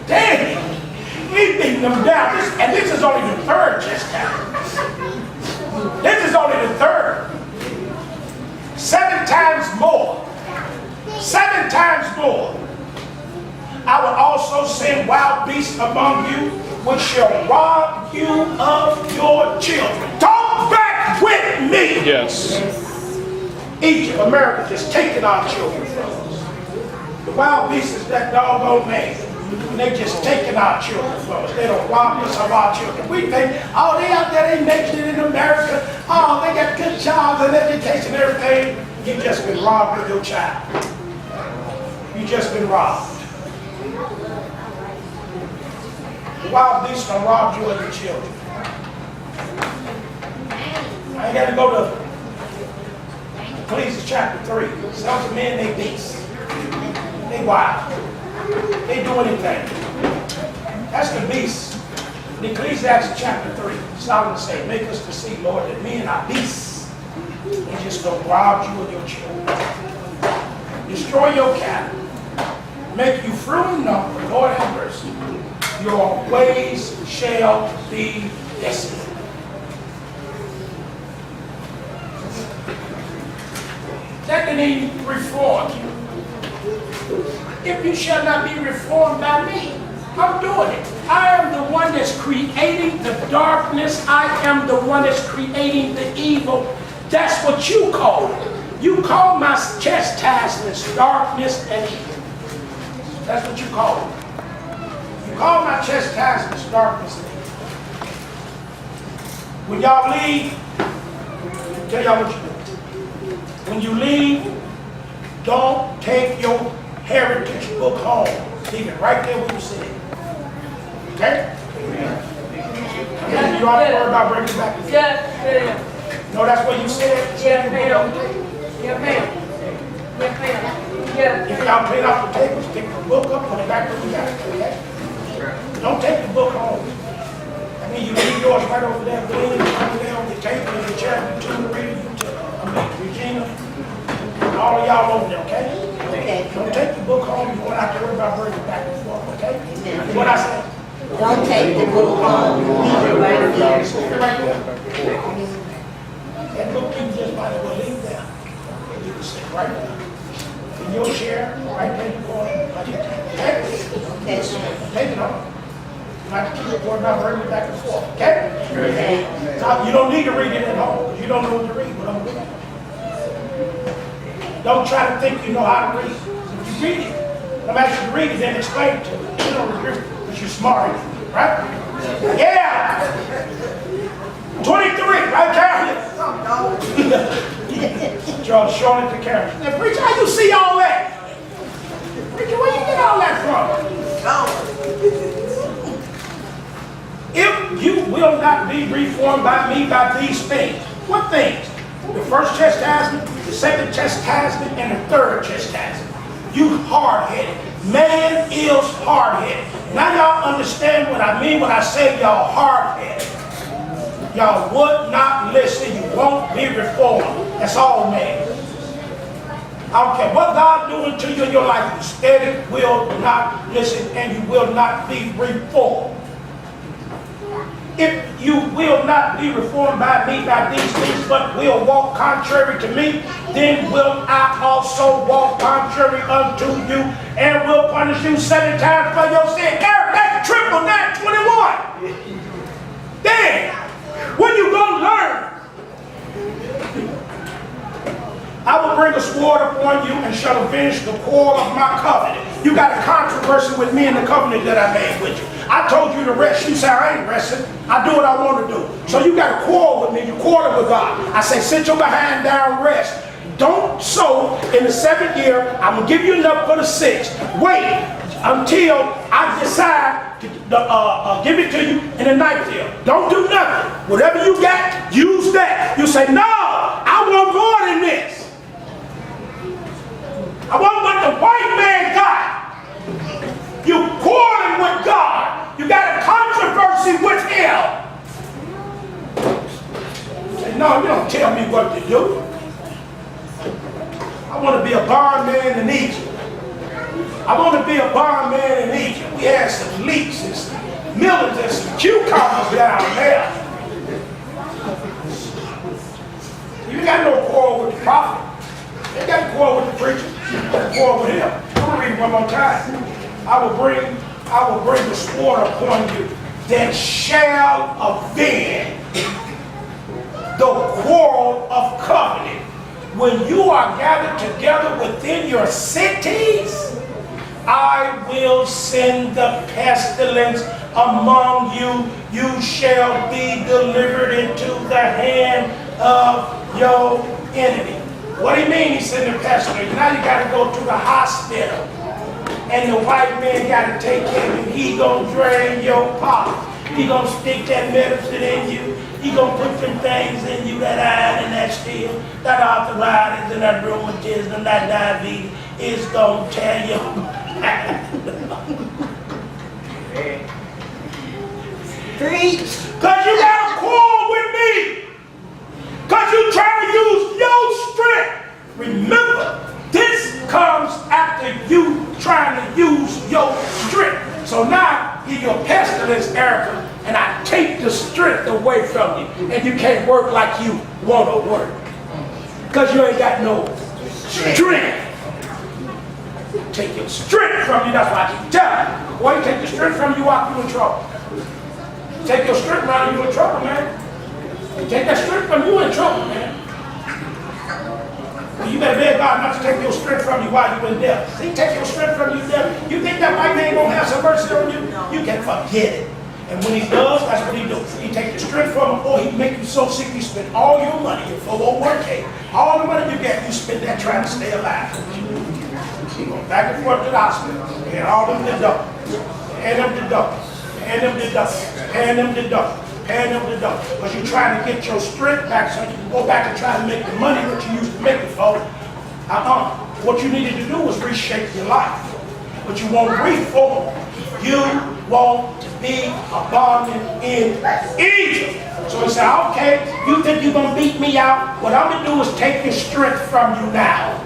Dang. He's beating them down. And this is only the third chastisement. This is only the third. 7 times more. 7 times more. I will also send wild beasts among you, which shall rob you of your children. Talk back with me. Yes. Egypt, America, just taking our children from us. The wild beast is that doggone man. And they just taking our children from us. They don't rob us of our children. We think, oh, they out there, they making it in America. Oh, they got good jobs and education and everything. You just been robbed of your child. You just been robbed. The wild beasts gonna rob you of your children. I ain't got to go to Ecclesiastes chapter 3. Sons of men, they beasts. They wild. They do anything. That's the beast. In Ecclesiastes chapter 3, Solomon said, make us to see, Lord, that men are beasts. They just gonna rob you of your children. Destroy your cattle. Make you fruit in number. Lord have mercy. Your ways shall be desolate. Secondly, reform. If you shall not be reformed by me, I'm doing it. I am the one that's creating the darkness. I am the one that's creating the evil. That's what you call it. You call my chastisements darkness and evil. That's what you call it. You call my chastisements darkness and evil. When y'all leave, I'll tell y'all what you do. When you leave, don't take your heritage book home. Leave it right there where you sit. Okay? You don't have to worry about bringing it back. No, that's what you said. Yeah, ma'am. Yeah, ma'am. Yeah, ma'am. Yeah. If y'all clean off the tables, pick the book up, put it back where you got it. Okay? Don't take the book home. I mean, you leave yours right over there, clean, over there on the table, in the chair, you two, read, Regina, all of y'all over there, okay? Okay. Don't take the book home. You won't have to worry about bringing it back and forth, okay? Amen. What I said. Don't take the book home. Leave it right there. Leave it right there. That book you just might as well leave there. You can sit right there. In your chair, right there in the corner. Like that. Okay? Okay. Take it home. You might have to keep worrying about bringing it back and forth, okay? Okay. So you don't need to read it at home, because you don't know what to read, but I'm going to read it. Don't try to think you know how to read. If you read it, I'm asking you to read it, then explain it to you. You don't read it, because you're smart, right? Yeah! 23, right, Carolyn? Charles showing it to Carolyn. Now, preacher, how you see all that? Preacher, where you get all that from? If you will not be reformed by me by these things, what things? The first chastisement, the second chastisement, and the third chastisement. You hard-headed. Man is hard-headed. Now y'all understand what I mean when I say y'all hard-headed. Y'all would not listen. You won't be reformed. That's all, man. I don't care what God doing to you in your life. You steady will not listen, and you will not be reformed. If you will not be reformed by me, by these things, but will walk contrary to me, then will I also walk contrary unto you, and will punish you 7 times for your sin. Eric, that's triple 921. Damn, when you gonna learn? I will bring a sword upon you and shall avenge the quarrel of my covenant. You got a controversy with me and the covenant that I made with you. I told you to rest. You say, I ain't resting. I do what I want to do. So you got a quarrel with me. You quarrel with God. I say, sit your behind down, rest. Don't sow in the 7th year. I'm going to give you enough for the 6th. Wait until I decide to give it to you in the 9th year. Don't do nothing. Whatever you got, use that. You say, no, I want more than this. I want what the white man got. You quarreling with God. You got a controversy with him. Say, no, you don't tell me what to do. I want to be a bondman in Egypt. I want to be a bondman in Egypt. We had some leeks and some millions and some cucumbers down there. You got no quarrel with the prophet. You got a quarrel with the preacher. You got a quarrel with him. I'm going to read it one more time. I will bring the sword upon you that shall avenge the quarrel of covenant. When you are gathered together within your cities, I will send the pestilence among you. You shall be delivered into the hand of your enemy. What do you mean he's sending pestilence? Now you got to go to the hospital. And the white man got to take care of you. He gonna drain your pot. He gonna stick that medicine in you. He gonna put some things in you, that iron and that steel, that arthritis and that rheumatism and that diabetes. It's gonna tear you. Preach. Cause you got a quarrel with me. Cause you try to use your strength. Remember, this comes after you trying to use your strength. So now you're your pestilence, Erica, and I take the strength away from you, and you can't work like you want to work. Because you ain't got no strength. Take your strength from you, that's why I keep telling you. Boy, you take the strength from you while you in trouble. Take your strength from you in trouble, man. Take that strength from you in trouble, man. You better beg God not to take your strength from you while you're in death. He take your strength from you there. You think that white man gonna have some mercy on you? You can forget it. And when he does, that's what he do. He take the strength from him, or he make you so sick you spend all your money, your 401k, all the money you get, you spend that trying to stay alive. You go back and forth to the hospital, and all them deductibles, and them deductibles, and them deductibles, and them deductibles. Paying them the dough. Because you're trying to get your strength back so you can go back and try to make the money that you used to make before. What you needed to do was reshape your life. But you won't reform. You want to be a bondman in Egypt. So he said, okay, you think you're going to beat me out? What I'm going to do is take your strength from you now.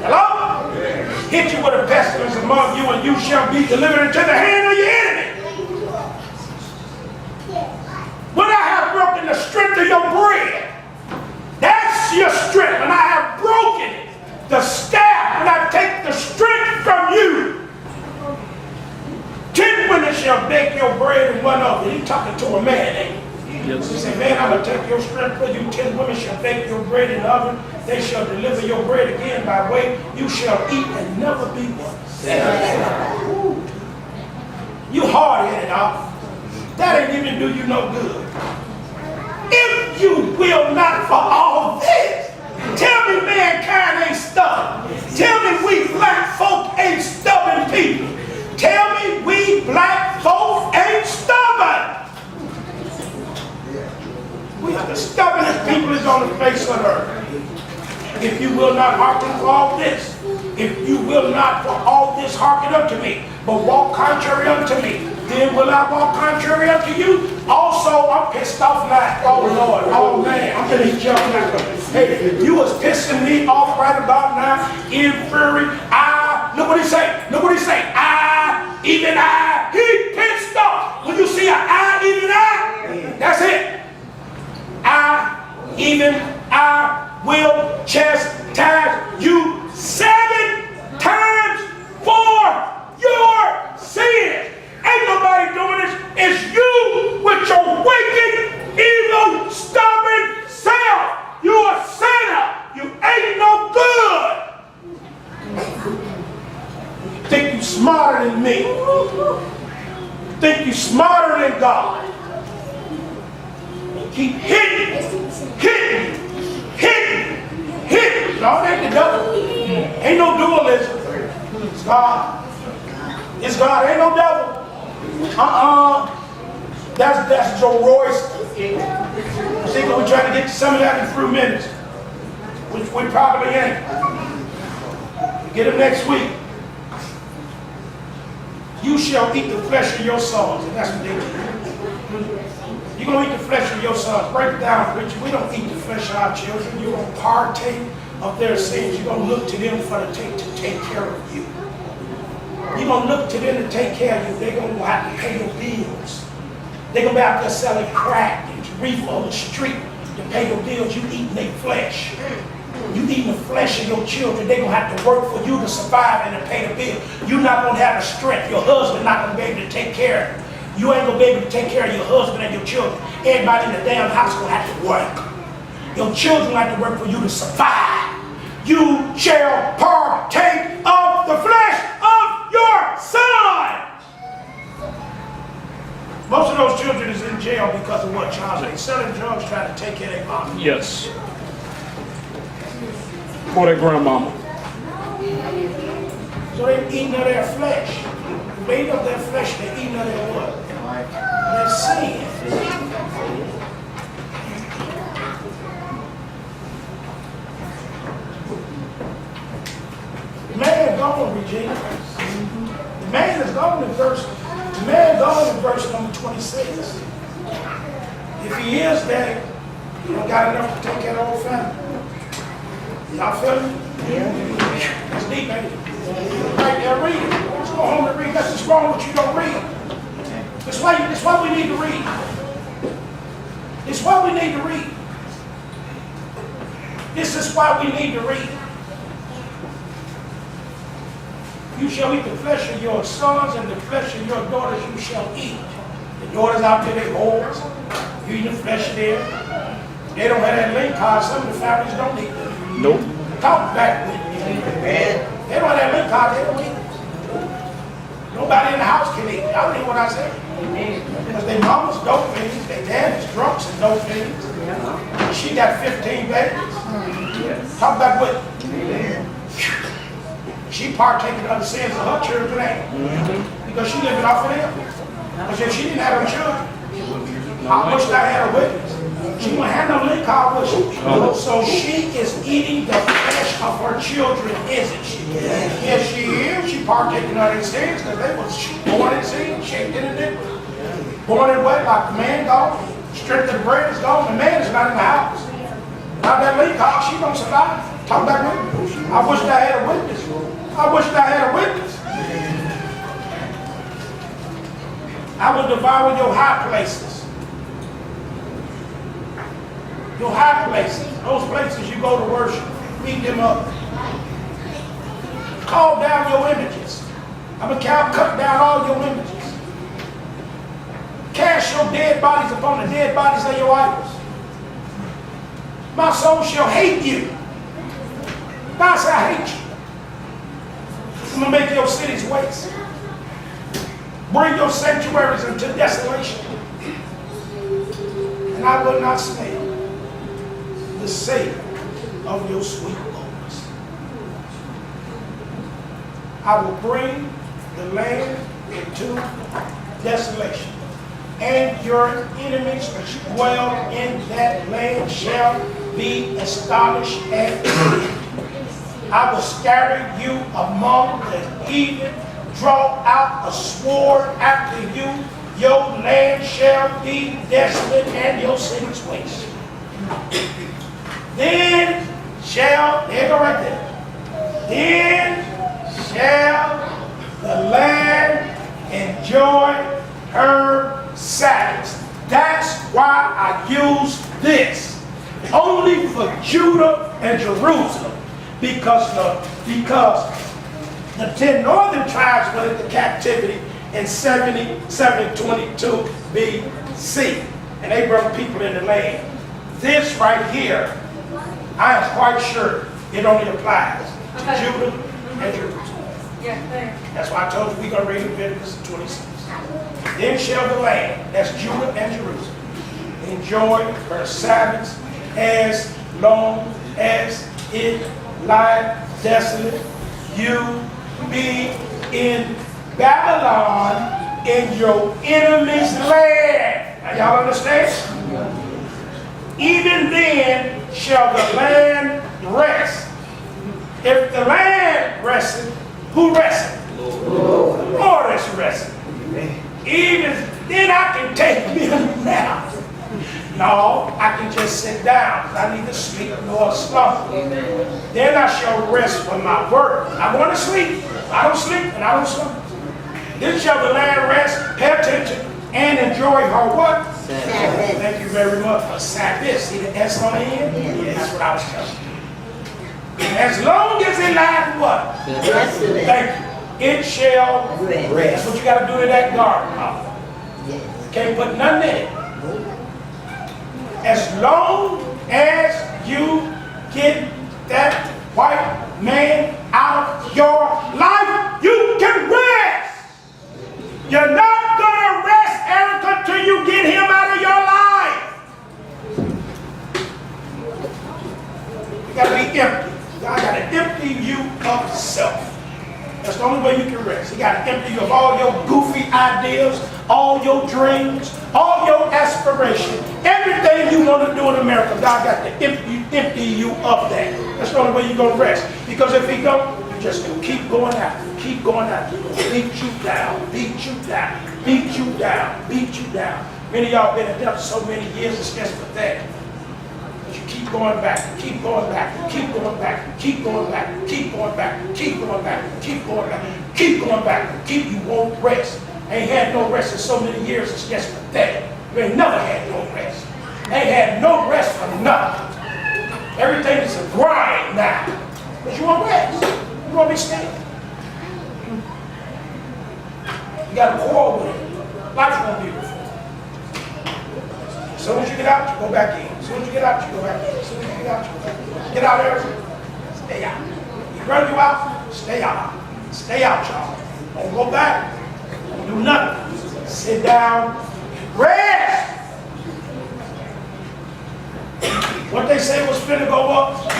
Hello? Hit you with a pestilence among you, and you shall be delivered into the hand of your enemy. When I have broken the strength of your bread, that's your strength. When I have broken it, the staff, when I take the strength from you, 10 women shall bake your bread in one oven. He's talking to a man, ain't he? Yes. He said, man, I'm going to take your strength from you. 10 women shall bake your bread in the oven. They shall deliver your bread again by way. You shall eat and never be one. You hard-headed, huh? That ain't even do you no good. If you will not for all this, tell me mankind ain't stubborn. Tell me we black folk ain't stubborn people. Tell me we black folk ain't stubborn. We are the stubbornest people is on the face of the earth. If you will not hearken for all this, if you will not for all this hearken unto me, but walk contrary unto me, then will I walk contrary unto you? Also, I'm pissed off now. Oh Lord, oh man, I'm gonna hit you up now. Hey, you was pissing me off right about now in fury. Look what he say. Look what he say. Even I, he pissed off. When you see an even I, that's it. Even I will chastise you 7 times for your sins. Ain't nobody doing this. It's you with your wicked, evil, stubborn self. You a sinner. You ain't no good. Think you smarter than me. Think you smarter than God. And keep hitting. No, it ain't the devil. Ain't no dualism. It's God. It's God. Ain't no devil. That's Joe Royce. I think we're trying to get some of that in 3 minutes, which we probably ain't. Get him next week. You shall eat the flesh of your sons, and that's what they do. You're going to eat the flesh of your sons. Break it down, preacher. We don't eat the flesh of our children. You're going to partake of their sins. You're going to look to them to take care of you. You're going to look to them to take care of you. They're going to have to pay your bills. They're going to be out there selling crack and reefer on the street to pay your bills. You eating their flesh. You eating the flesh of your children. They're going to have to work for you to survive and to pay the bill. You're not going to have the strength. Your husband not going to be able to take care of you. You ain't going to be able to take care of your husband and your children. Everybody in the damn house going to have to work. Your children have to work for you to survive. You shall partake of the flesh of your jail because of what, Charles? They selling drugs, trying to take care of their mom. Yes. For their grandmama. So they eating of their flesh. They eat of their flesh, they eating of their what? Their sin. The man is gone, Regina. The man is gone in verse. The man is gone in verse number 26. If he is dead, you don't got enough to take care of the whole family. Y'all feel me? Yeah. That's deep, ain't it? Right there, read it. Let's go home and read. That's what's wrong with you, don't read. That's why we need to read. It's why we need to read. This is why we need to read. You shall eat the flesh of your sons and the flesh of your daughters you shall eat. The daughters out there, they whores. You eat the flesh there. They don't have that link card. Some of the families don't eat them. Nope. Talk back with me. They don't have that link card. They don't eat it. Nobody in the house can eat it. Y'all hear what I said? Because their mama's dope fiends, their dad is drunks and dope fiends. She got 15 babies. Talk back with me. She partaking of the sins of her children, ain't it? Because she living off of them. Because if she didn't have her children, I wish I had a witness. She wouldn't have no link card, would she? So she is eating the flesh of her children, isn't she? Yes, she is. She partaking of their sins because they was born in sin, shaped in iniquity. Born in wedlock, the man gone. Strength of the bread is gone. The man is not in the house. Now that link card, she don't survive. Talk back with me. I wish I had a witness. I wish I had a witness. I will devour your high places. Your high places, those places you go to worship, beat them up. Call down your images. I'm going to cut down all your images. Cast your dead bodies upon the dead bodies of your idols. My soul shall hate you. God said, I hate you. I'm going to make your cities waste. Bring your sanctuaries into desolation. And I will not smell the savor of your sweet odors. I will bring the land into desolation. And your enemies which dwell in that land shall be astonished at thee. I will scatter you among the heathen, draw out a sword after you. Your land shall be desolate and your cities waste. Then shall, there you go right there. Then shall the land enjoy her Sabbaths. That's why I use this. Only for Judah and Jerusalem. Because the 10 northern tribes went into captivity in 722 BC. And they brought people in the land. This right here, I am quite sure it only applies to Judah and Jerusalem. That's why I told you we're going to read Leviticus 26. Then shall the land, that's Judah and Jerusalem, enjoy her Sabbaths as long as it lies desolate. You be in Babylon in your enemy's land. Now y'all understand? Even then shall the land rest. If the land rested, who rested? Lord is resting. Even then I can take them now. No, I can just sit down. I need to sleep nor slumber. Then I shall rest from my work. I want to sleep. I don't sleep and I don't slumber. Then shall the land rest, pay attention, and enjoy her what? Sabbath. Thank you very much. A Sabbath. See the S on the end? Yeah, that's what I was telling you. As long as it lies what? Desolate. Thank you. It shall Rest. That's what you got to do in that garden. Yes. Can't put nothing in it. As long as you get that white man out of your life, you can rest. You're not going to rest, Erica, till you get him out of your got to be empty. God got to empty you of self. That's the only way you can rest. He got to empty you of all your goofy ideas, all your dreams, all your aspirations, everything you want to do in America. God got to empty you of that. That's the only way you're going to rest. Because if he don't, you just going to keep going after him, keep going after him. Beat you down, beat you down, beat you down, beat you down. Many of y'all been in death so many years, it's just pathetic. But you keep going back, keep going back, keep going back, keep going back, keep going back, keep going back, keep going back, keep going back, keep you won't rest. Ain't had no rest in so many years, it's just pathetic. You ain't never had no rest. Ain't had no rest for nothing. Everything is a grind now. But you want rest. You want to be steady. You got to quarrel with it. Life's going to be before. As soon as you get out, you go back in. As soon as you get out, you go back in. As soon as you get out, you go back in. Get out there, stay out. You run you out, stay out. Stay out, y'all. Don't go back. Don't do nothing. Sit down, rest. What they say was finna go up.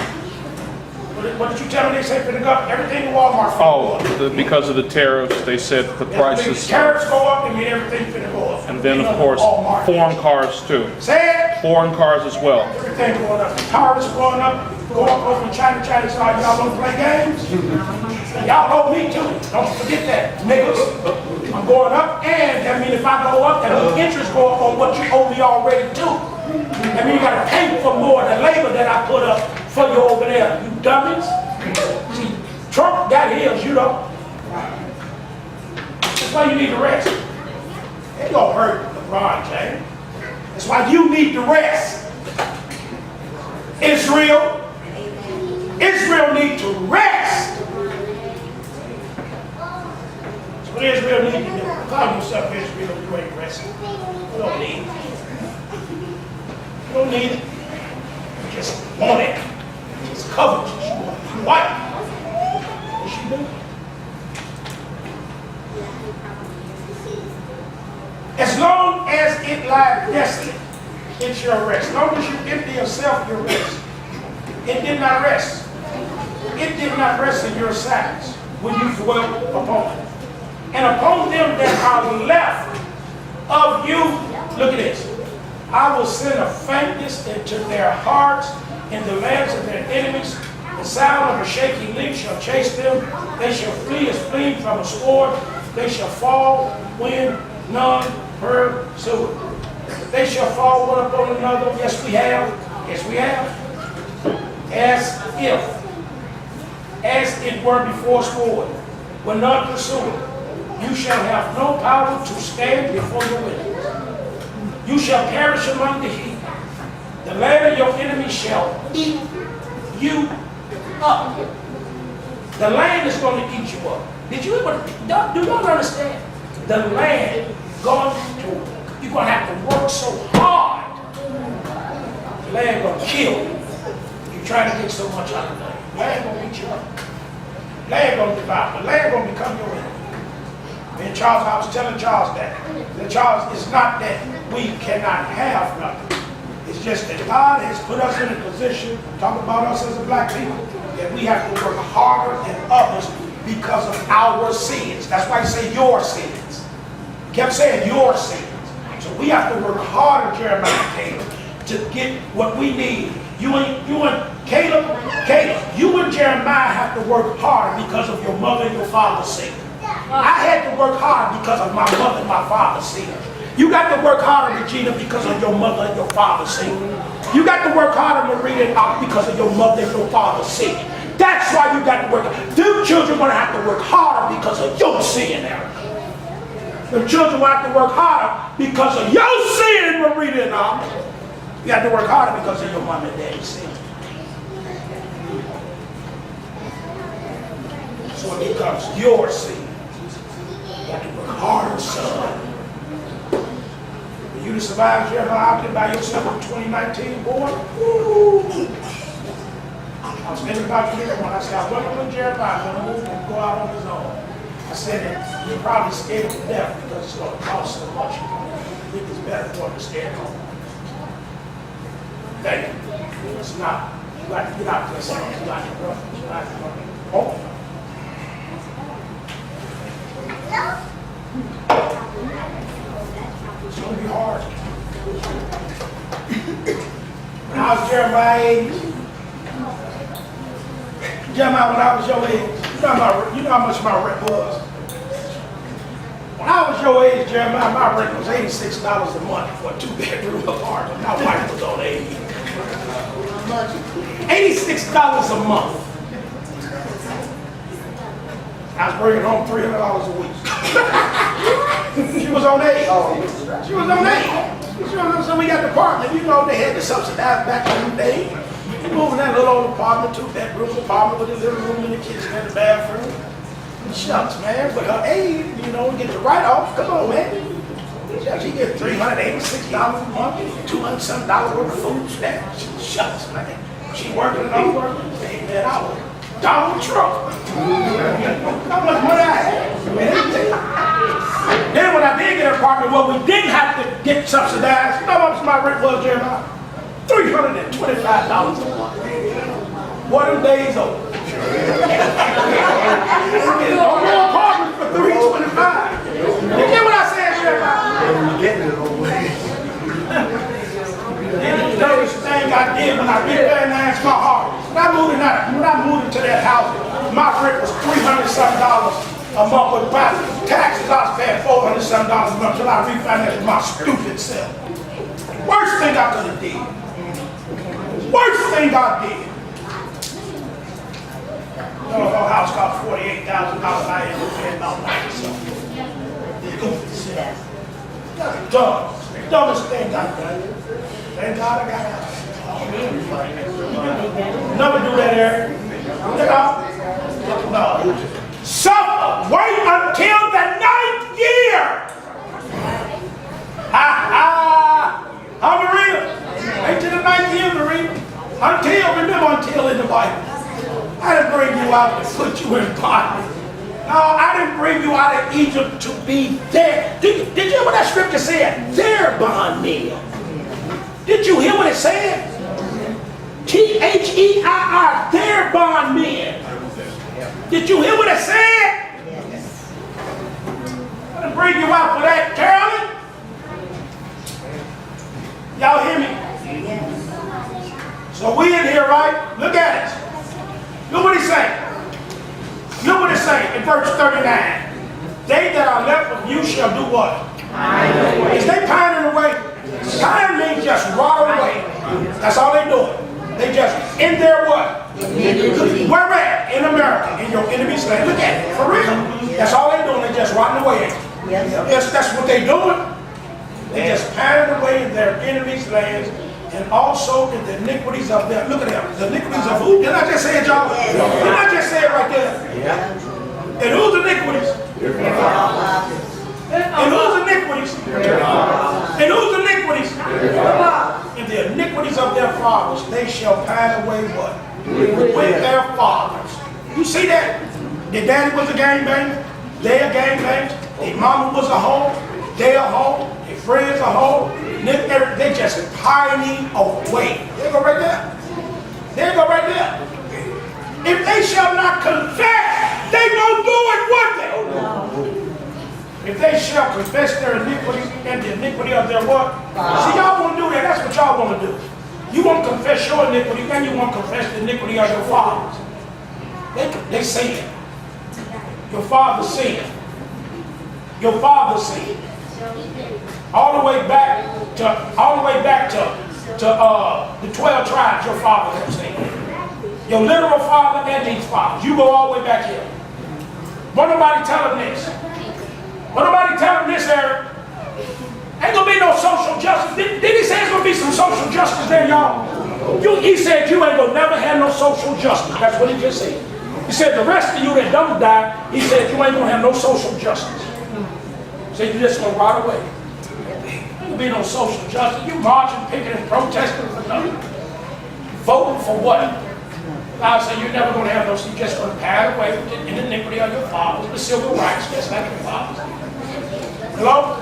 What did you tell me they say finna go up? Everything in Walmart finna go up. Because of the tariffs, they said the prices. The tariffs go up, and everything finna go up. And then, of course, foreign cars too. Say it. Foreign cars as well. Everything going up. The tariffs going up. Go up over in China. China said, y'all don't play games. Y'all owe me too. Don't forget that, niggas. I'm going up, and that means if I go up, that means interest go up on what you owe me already too. That means you got to pay for more of the labor that I put up for you over there, you dummies. See, Trump got his, you know. That's why you need to rest. It don't hurt LeBron James. That's why you need to rest. Israel need to rest. That's what Israel need to do. Call yourself Israel, you ain't resting. You don't need it. You don't need it. You just want it. You just covetous. You want it. You white. What you do? As long as it lies desolate, it's your rest. As long as you empty yourself, your rest. It did not rest. It did not rest in your silence when you dwelt upon it. And upon them that are left of you, look at this. I will send a faintness into their hearts in the lands of their enemies. The sound of a shaking leaf shall chase them. They shall flee as fleeing from a sword. They shall fall when none pursue. They shall fall one upon another. Yes, we have. Yes, we have. As it were before sword, when none pursue it. You shall have no power to stand before your enemies. You shall perish among the heathen. The land of your enemies shall eat you up. The land is going to eat you up. Did you ever, do y'all understand? The land going to, you're going to have to work so hard. The land going to kill you. You're trying to get so much out of the land. The land going to eat you up. The land going to devour. The land going to become your enemy. And Charles, I was telling Charles that Charles, it's not that we cannot have nothing. It's just that God has put us in a position, talking about us as a black people, that we have to work harder than others because of our sins. That's why he said your sins. He kept saying your sins. So we have to work harder, Jeremiah and Caleb, to get what we need. You and Caleb, you and Jeremiah have to work harder because of your mother and your father's sin. I had to work hard because of my mother and my father's sin. You got to work harder, Regina, because of your mother and your father's sin. You got to work harder, Maria, because of your mother and your father's sin. That's why you got to work. Them children are going to have to work harder because of your sin, Erica. The children will have to work harder because of your sin, Maria and I. You have to work harder because of your mom and dad's sin. So it becomes your sin. You have to work harder, son. For you to survive Jeremiah out there by yourself in 2019, boy. Woo. I was thinking about you when I said, I wonder when Jeremiah going to move and go out on his own. I said that you're probably scared to death because it's going to cost so much. You think it's better for him to stay at home. Thank you. It's not. You got to get out there, son. You got to run. You got to run. Oh. It's going to be hard. When I was Jeremiah age, Jeremiah, when I was your age, you know how much my rent was. When I was your age, Jeremiah, my rent was $86 a month for a 2-bedroom apartment. My wife was on 80. $86 a month. I was bringing home $300 a week. She was on 8. She was on 8. So we got the apartment. You know, they had to subsidize back in the day. You moving that little old apartment, 2-bedroom apartment with a living room and a kitchen and a bathroom. Shucks, man. With her age, you know, get the write-off. Come on, man. She gets $386 a month, $200-something worth of food stamps. Shucks, man. She working and I'm working. Hey, man, I was Donald Trump. How much money I had? Then when I did get an apartment, well, we didn't have to get subsidized. You know how much my rent was, Jeremiah? $325 a month. What them days over? No more apartment for $325. You get what I said, Jeremiah? Getting it over. The dirtiest thing I did when I reorganized my heart. When I moved into that house, my rent was $300-something a month with my taxes. I was paying $400-something a month until I refinanced my stupid self. Worst thing I could have did. Worst thing I did. You know, if our house cost $48,000, I ended up paying about $90-something. Stupid self. That's dumb. The dumbest thing I done. Thank God I got out. Never do that, Eric. No. Suffer. Wait until the 9th year. Ha ha. Huh, Maria? Wait till the 9th year, Maria. Remember until in the Bible. I didn't bring you out to put you in bondage. No, I didn't bring you out of Egypt to be there. Did you hear what that scripture said? Their bondmen. Did you hear what it said? Their their bondmen. Did you hear what it said? I didn't bring you out for that, Carolyn. Y'all hear me? So we in here, right? Look at it. Look what he's saying. Look what it's saying in verse 39. They that are left of you shall do what? Is they pining away? Pine means just rot away. That's all they doing. They just in their what? Where at? In America, in your enemy's land. Look at it, for real. That's all they doing. They just rotting away. Yes, that's what they doing. They just pining away in their enemy's lands. And also in the iniquities of them. Look at them. The iniquities of who? Did I just say it, y'all? Did I just say it right there? And whose iniquities? And whose iniquities? And whose iniquities? And the iniquities of their fathers, they shall pine away what? With their fathers. You see that? Their daddy was a gangbanger. They a gangbanger. Their mama was a hoe. They a hoe. Their friends a hoe. They just pining away. There you go right there. There you go right there. If they shall not confess, they won't do it, would they? If they shall confess their iniquities and the iniquity of their what? See, y'all want to do that. That's what y'all want to do. You won't confess your iniquity, and you won't confess the iniquity of your fathers. They sin. Your father sinned. Your father sinned. All the way back to the 12 tribes your father has sinned. Your literal father and these fathers. You go all the way back here. Won't nobody tell them this? Won't nobody tell them this, Eric? Ain't gonna be no social justice. Did he say there's gonna be some social justice there, y'all? He said you ain't gonna never have no social justice. That's what he just said. He said the rest of you that don't die, he said you ain't gonna have no social justice. He said you just gonna rot away. There ain't gonna be no social justice. You marching, picketing, protesting for nothing. Voting for what? I said you're never gonna have no, you're just gonna pad away in the iniquity of your fathers, the civil rights, just like your fathers. Hello?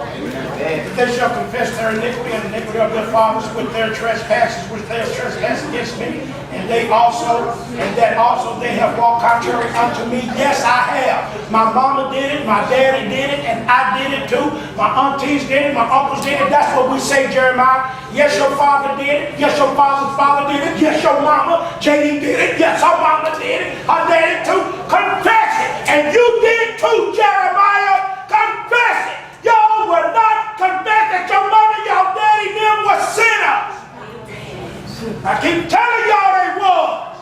If they shall confess their iniquity and the iniquity of their fathers with their trespasses, which they have trespassed against me, and and that also they have walked contrary unto me. Yes, I have. My mama did it, my daddy did it, and I did it too. My aunties did it, my uncles did it. That's what we say, Jeremiah. Yes, your father did it. Yes, your father's father did it. Yes, your mama, JD did it. Yes, her mama did it. Her daddy too. Confess it. And you did too, Jeremiah. Confess it. Y'all were not confess that your mother, your daddy, them were sinners. I keep telling y'all they was.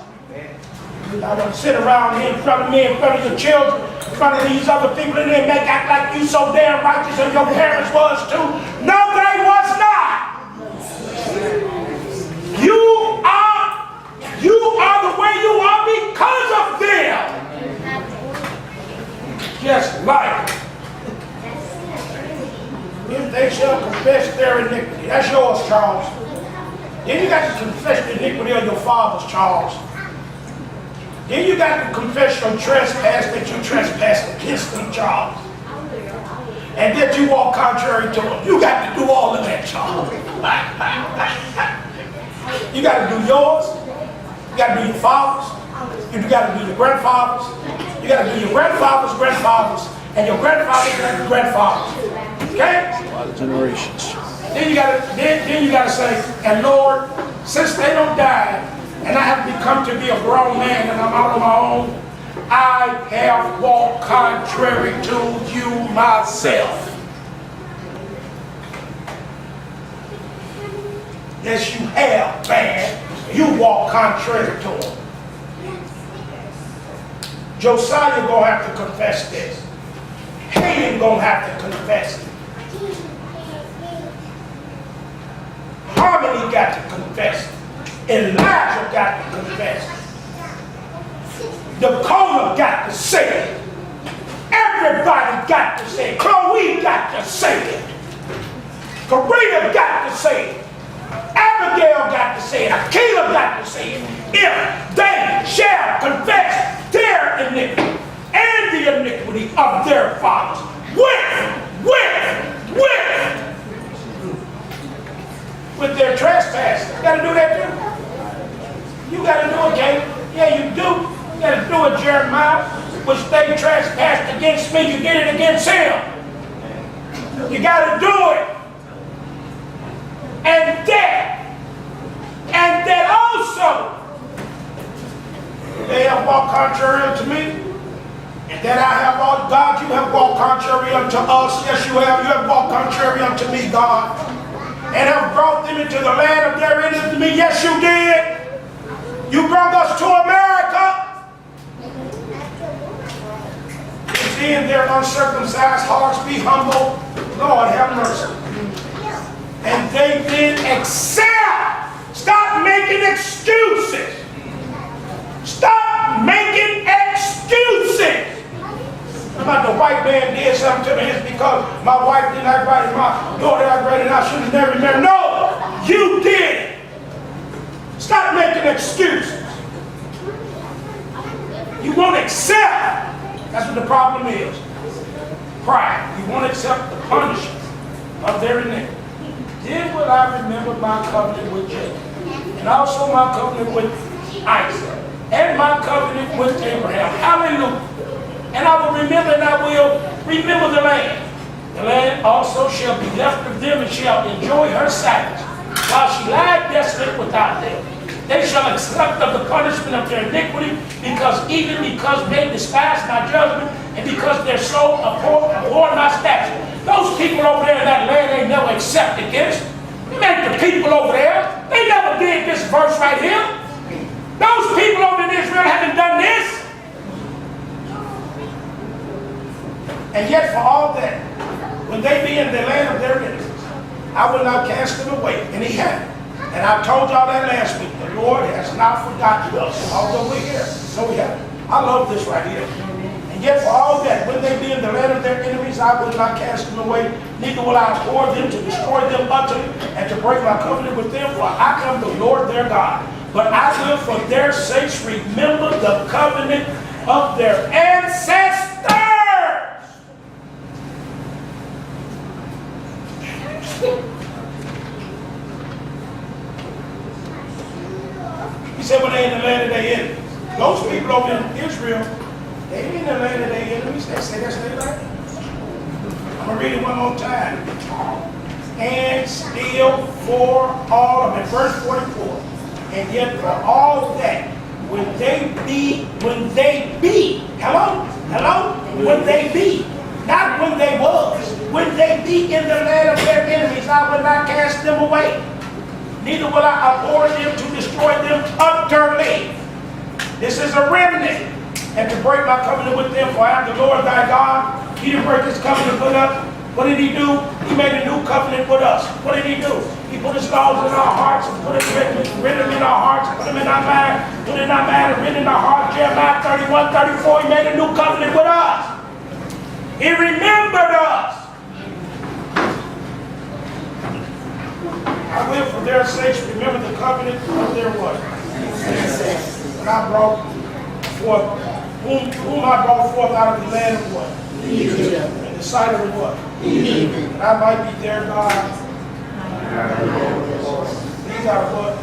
I don't sit around here in front of me, in front of your children, in front of these other people, and they make act like you so damn righteous and your parents was too. No, they was not. You are the way you are because of them. Just like if they shall confess their iniquity. That's yours, Charles. Then you got to confess the iniquity of your fathers, Charles. Then you got to confess your trespass that you trespassed against them, Charles. And that you walk contrary to them. You got to do all of that, Charles. You got to do yours. You got to do your fathers. You got to do your grandfathers. You got to do your grandfathers' grandfathers, and your grandfathers' grandfathers. Okay? A lot of generations. Then you gotta say, and Lord, since they don't die, and I have become to be a grown man and I'm out on my own, I have walked contrary to you myself. Yes, you have, man. You walk contrary to him. Josiah gonna have to confess this. Haman gonna have to confess it. Harmony got to confess it. Elijah got to confess it. Dakota got to say it. Everybody got to say it. Chloe got to say it. Karina got to say it. Abigail got to say it. Akila got to say it. If they shall confess their iniquity and the iniquity of their fathers with their trespass. You got to do that too. You got to do it, Caleb. Yeah, you do. You got to do it, Jeremiah. Which they trespassed against me, you did it against him. You got to do it. And that also, they have walked contrary unto me. And that I have walked, God, you have walked contrary unto us. Yes, you have. You have walked contrary unto me, God. And have brought them into the land of their enemy. Yes, you did. You brought us to America. In their uncircumcised hearts be humble. Lord, have mercy. And they did accept. Stop making excuses. Stop making excuses. About the white man did something to me, it's because my wife didn't act right and my daughter acted right and I should have never married. No, you did it. Stop making excuses. You won't accept. That's what the problem is. Pride. You won't accept the punishment of their iniquity. Then will I remember my covenant with Jacob, and also my covenant with Isaac, and my covenant with Abraham. Hallelujah. And I will remember, and I will remember the land. The land also shall be left of them, and shall enjoy her Sabbaths, while she lied desolate without them. They shall accept of the punishment of their iniquity, because they despise my judgment, and because their soul abhor my statutes. Those people over there in that land, they never accepted this. You make the people over there, they never did this verse right here. Those people over in Israel haven't done this. And yet for all that, when they be in the land of their enemies, I will not cast them away. And he had. And I told y'all that last week. The Lord has not forgotten us, although we're here. So we have. I love this right here. And yet for all that, when they be in the land of their enemies, I will not cast them away, neither will I abhor them to destroy them utterly, and to break my covenant with them, for I am the Lord their God. But I will for their sakes remember the covenant of their ancestors. You said when they in the land of their enemies. Those people over in Israel, they ain't in the land of their enemies. They say that's their land. I'm going to read it one more time. And still for all of it. Verse 44. And yet for all that, when they be, when they be, not when they was, when they be in the land of their enemies, I will not cast them away. Neither will I abhor them to destroy them utterly. This is a remnant. And to break my covenant with them, for I am the Lord thy God. He didn't break his covenant with us. What did he do? He made a new covenant with us. What did he do? He put his laws in our hearts and put it written in our hearts, put them in our mind, put it in our mind and written in our hearts. Jeremiah 31:34, he made a new covenant with us. He remembered us. I will for their sakes remember the covenant of their what? And I brought forth, whom I brought forth out of the land of what? Egypt. In the sight of the what? And I might be their God. These are what?